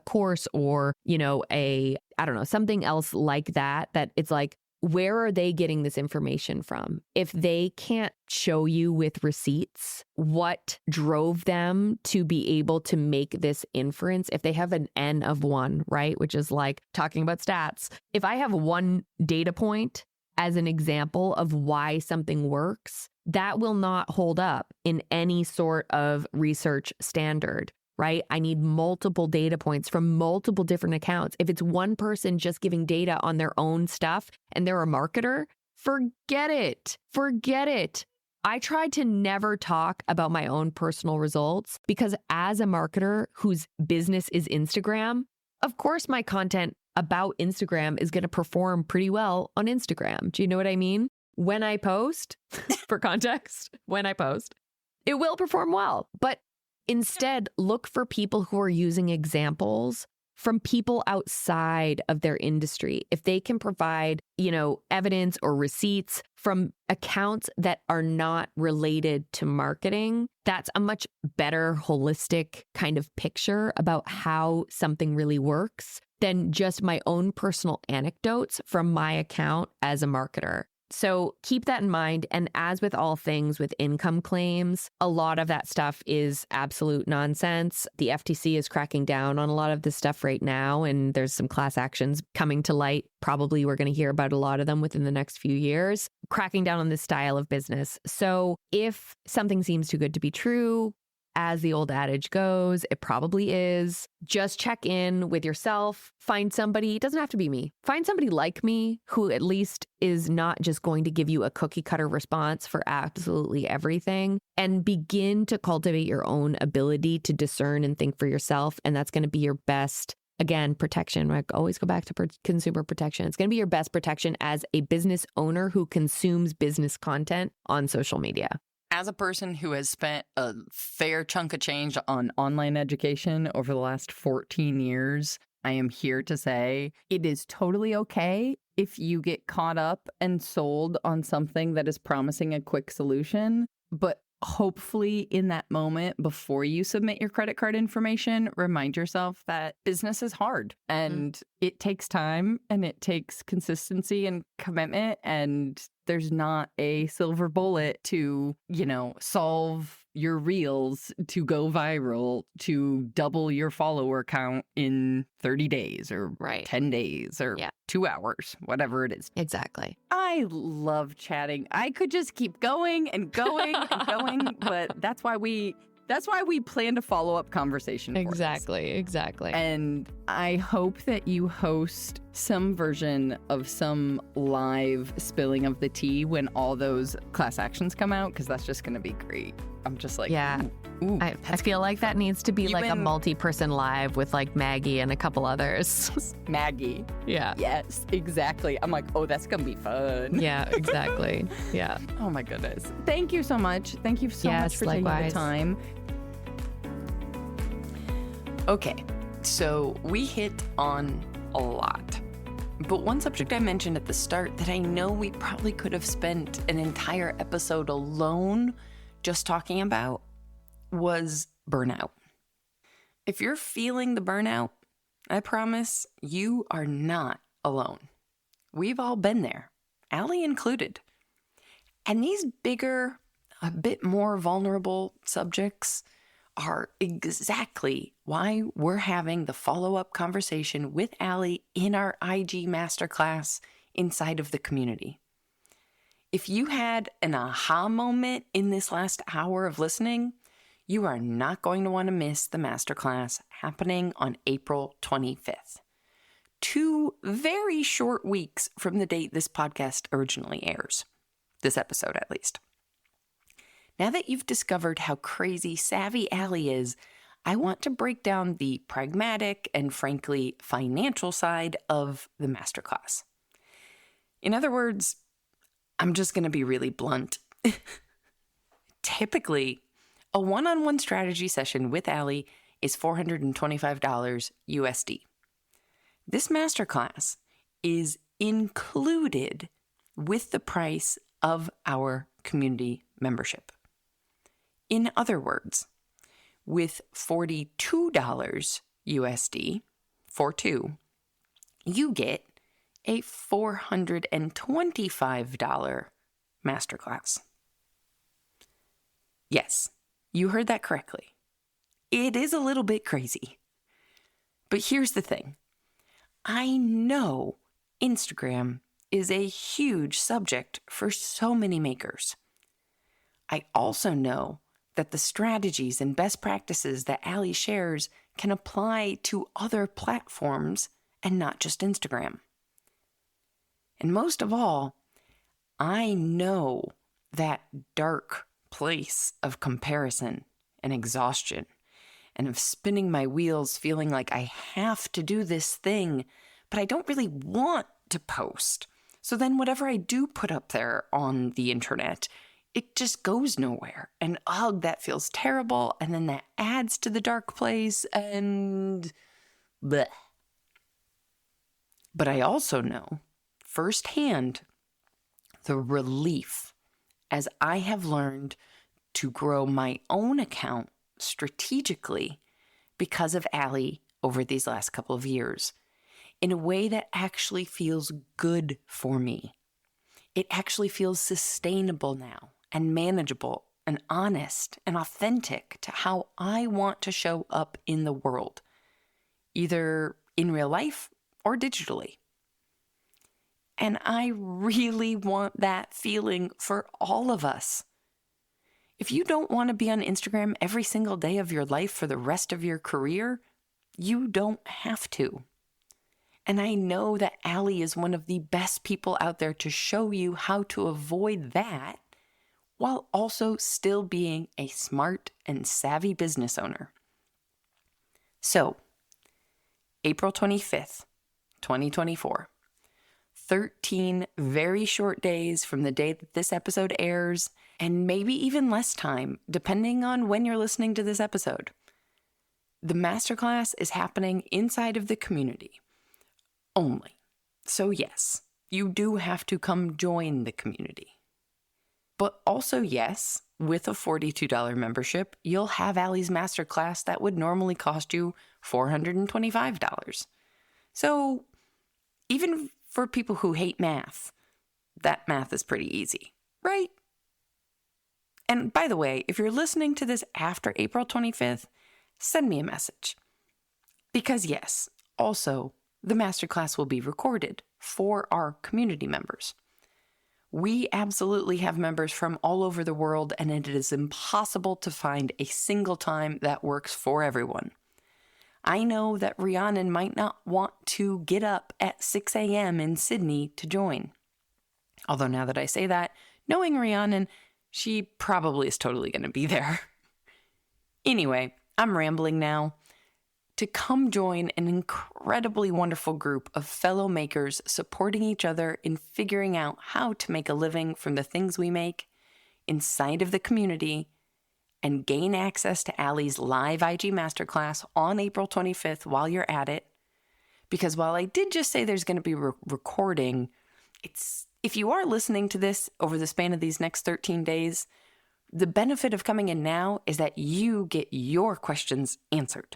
B: course or, something else like that it's like where are they getting this information from? If they can't show you with receipts what drove them to be able to make this inference, if they have an N of 1, right, which is like talking about stats, if I have one data point as an example of why something works, that will not hold up in any sort of research standard. Right? I need multiple data points from multiple different accounts. If it's one person just giving data on their own stuff and they're a marketer, forget it. Forget it. I try to never talk about my own personal results because as a marketer whose business is Instagram, of course my content about Instagram is going to perform pretty well on Instagram. Do you know what I mean? When I post, for context, when I post, it will perform well. But instead, look for people who are using examples from people outside of their industry. If they can provide, evidence or receipts from accounts that are not related to marketing, that's a much better holistic kind of picture about how something really works than just my own personal anecdotes from my account as a marketer. So keep that in mind. And as with all things with income claims, a lot of that stuff is absolute nonsense. The FTC is cracking down on a lot of this stuff right now, and there's some class actions coming to light. Probably we're going to hear about a lot of them within the next few years, cracking down on this style of business. So if something seems too good to be true, as the old adage goes, it probably is. Just check in with yourself. Find somebody, it doesn't have to be me. Find somebody like me who at least is not just going to give you a cookie cutter response for absolutely everything, and begin to cultivate your own ability to discern and think for yourself. And that's going to be your best, again, protection. I always go back to consumer protection. It's going to be your best protection as a business owner who consumes business content on social media.
C: As a person who has spent a fair chunk of change on online education over the last 14 years, I am here to say it is totally okay if you get caught up and sold on something that is promising a quick solution. But hopefully in that moment, before you submit your credit card information, remind yourself that business is hard and it takes time and it takes consistency and commitment. And there's not a silver bullet to, solve your reels to go viral, to double your follower count in 30 days or 10 days or 2 hours, whatever it is.
B: Exactly.
C: I love chatting. I could just keep going and going and going, but that's why we planned a follow-up conversation for
B: Exactly.
C: And I hope that you host some version of some live spilling of the tea when all those class actions come out, because that's just going to be great. I'm just like, ooh,
B: I feel like that needs to be like a multi-person live with like Maggie and a couple others.
C: Maggie.
B: Yeah.
C: Yes, exactly. I'm like, oh, that's going to be fun.
B: Yeah, exactly. Yeah.
C: Oh my goodness. Thank you so much. Thank you so much for taking the time. Okay, so we hit on a lot. But one subject I mentioned at the start that I know we probably could have spent an entire episode alone just talking about was burnout. If you're feeling the burnout, I promise you are not alone. We've all been there, Allie included. And these bigger, a bit more vulnerable subjects are exactly why we're having the follow-up conversation with Allie in our IG Masterclass inside of the community. If you had an aha moment in this last hour of listening, you are not going to want to miss the Masterclass happening on April 25th. 2 very short weeks from the date this podcast originally airs. This episode, at least. Now that you've discovered how crazy savvy Allie is, I want to break down the pragmatic and frankly financial side of the masterclass. In other words, I'm just going to be really blunt. Typically, a one-on-one strategy session with Allie is $425 USD. This masterclass is included with the price of our community membership. In other words, with $42 USD, 42, you get
A: a $425 masterclass. Yes, you heard that correctly. It is a little bit crazy. But here's the thing. I know Instagram is a huge subject for so many makers. I also know that the strategies and best practices that Allie shares can apply to other platforms and not just Instagram. And most of all, I know that dark place of comparison and exhaustion and of spinning my wheels feeling like I have to do this thing, but I don't really want to post. So then whatever I do put up there on the internet, it just goes nowhere. And ugh, that feels terrible. And then that adds to the dark place and bleh. But I also know firsthand the relief as I have learned to grow my own account strategically because of Allie over these last couple of years in a way that actually feels good for me. It actually feels sustainable now and manageable and honest and authentic to how I want to show up in the world, either in real life or digitally. And I really want that feeling for all of us. If you don't want to be on Instagram every single day of your life for the rest of your career, you don't have to. And I know that Allie is one of the best people out there to show you how to avoid that while also still being a smart and savvy business owner. So, April 25th, 2024. 13 very short days from the day that this episode airs, and maybe even less time, depending on when you're listening to this episode. The masterclass is happening inside of the community only. So yes, you do have to come join the community. But also yes, with a $42 membership, you'll have Allie's masterclass that would normally cost you $425. So even for people who hate math, that math is pretty easy, right? And by the way, if you're listening to this after April 25th, send me a message. Because yes, also, the masterclass will be recorded for our community members. We absolutely have members from all over the world, and it is impossible to find a single time that works for everyone. I know that Rhiannon might not want to get up at 6 a.m. in Sydney to join. Although now that I say that, knowing Rhiannon, she probably is totally going to be there. Anyway, I'm rambling now. To come join an incredibly wonderful group of fellow makers supporting each other in figuring out how to make a living from the things we make inside of the community and gain access to Allie's live IG Masterclass on April 25th while you're at it. Because while I did just say there's going to be recording, if you are listening to this over the span of these next 13 days, the benefit of coming in now is that you get your questions answered.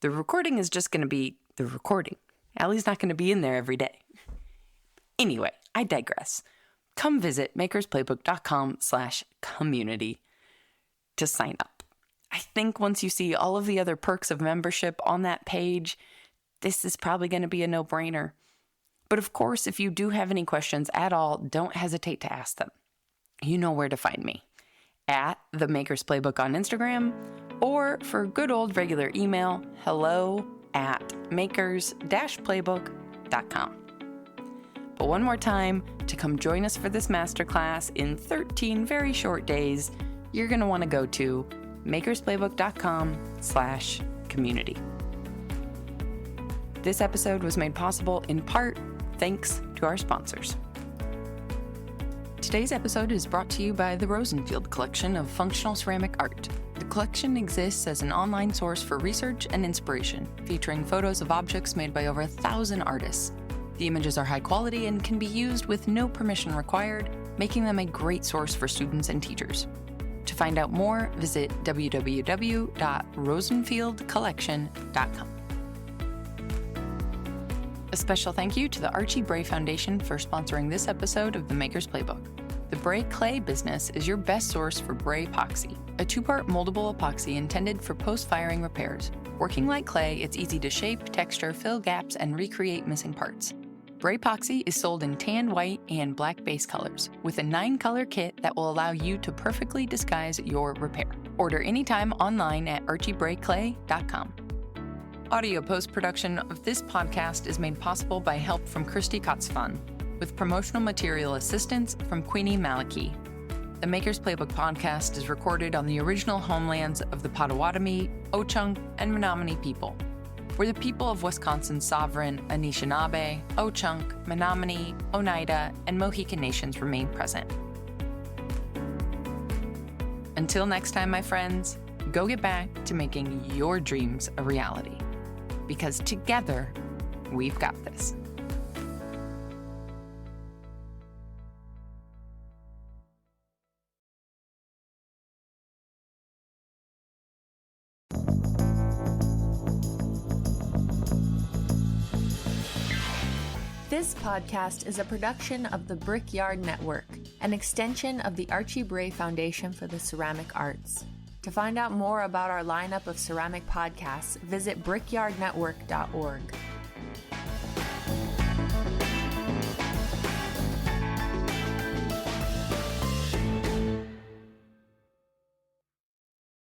A: The recording is just going to be the recording. Allie's not going to be in there every day. Anyway, I digress. Come visit makersplaybook.com/community to sign up. I think once you see all of the other perks of membership on that page, this is probably going to be a no-brainer. But of course, if you do have any questions at all, don't hesitate to ask them. You know where to find me. At the Maker's Playbook on Instagram, or for good old regular email, hello@makers-playbook.com. But one more time, to come join us for this masterclass in 13 very short days, you're going to want to go to makersplaybook.com/community. This episode was made possible in part thanks to our sponsors. Today's episode is brought to you by the Rosenfield collection of functional ceramic art. The collection exists as an online source for research and inspiration, featuring photos of objects made by over 1,000 artists. The images are high quality and can be used with no permission required, making them a great source for students and teachers. To find out more, visit www.rosenfieldcollection.com. A special thank you to the Archie Bray Foundation for sponsoring this episode of The Maker's Playbook. The Bray Clay business is your best source for Bray epoxy, a 2-part moldable epoxy intended for post-firing repairs. Working like clay, it's easy to shape, texture, fill gaps, and recreate missing parts. Bray epoxy is sold in tan, white, and black base colors, with a 9-color kit that will allow you to perfectly disguise your repair. Order anytime online at archiebrayclay.com. Audio post-production of this podcast is made possible by help from Christy Kotzfan, with promotional material assistance from Queenie Maliki. The Maker's Playbook podcast is recorded on the original homelands of the Potawatomi, Ho-Chunk, and Menominee people, where the people of Wisconsin's sovereign Anishinaabe, Ho-Chunk, Menominee, Oneida, and Mohican nations remain present. Until next time, my friends, go get back to making your dreams a reality. Because together, we've got this.
D: This podcast is a production of the Brickyard Network, an extension of the Archie Bray Foundation for the Ceramic Arts. To find out more about our lineup of ceramic podcasts, visit brickyardnetwork.org.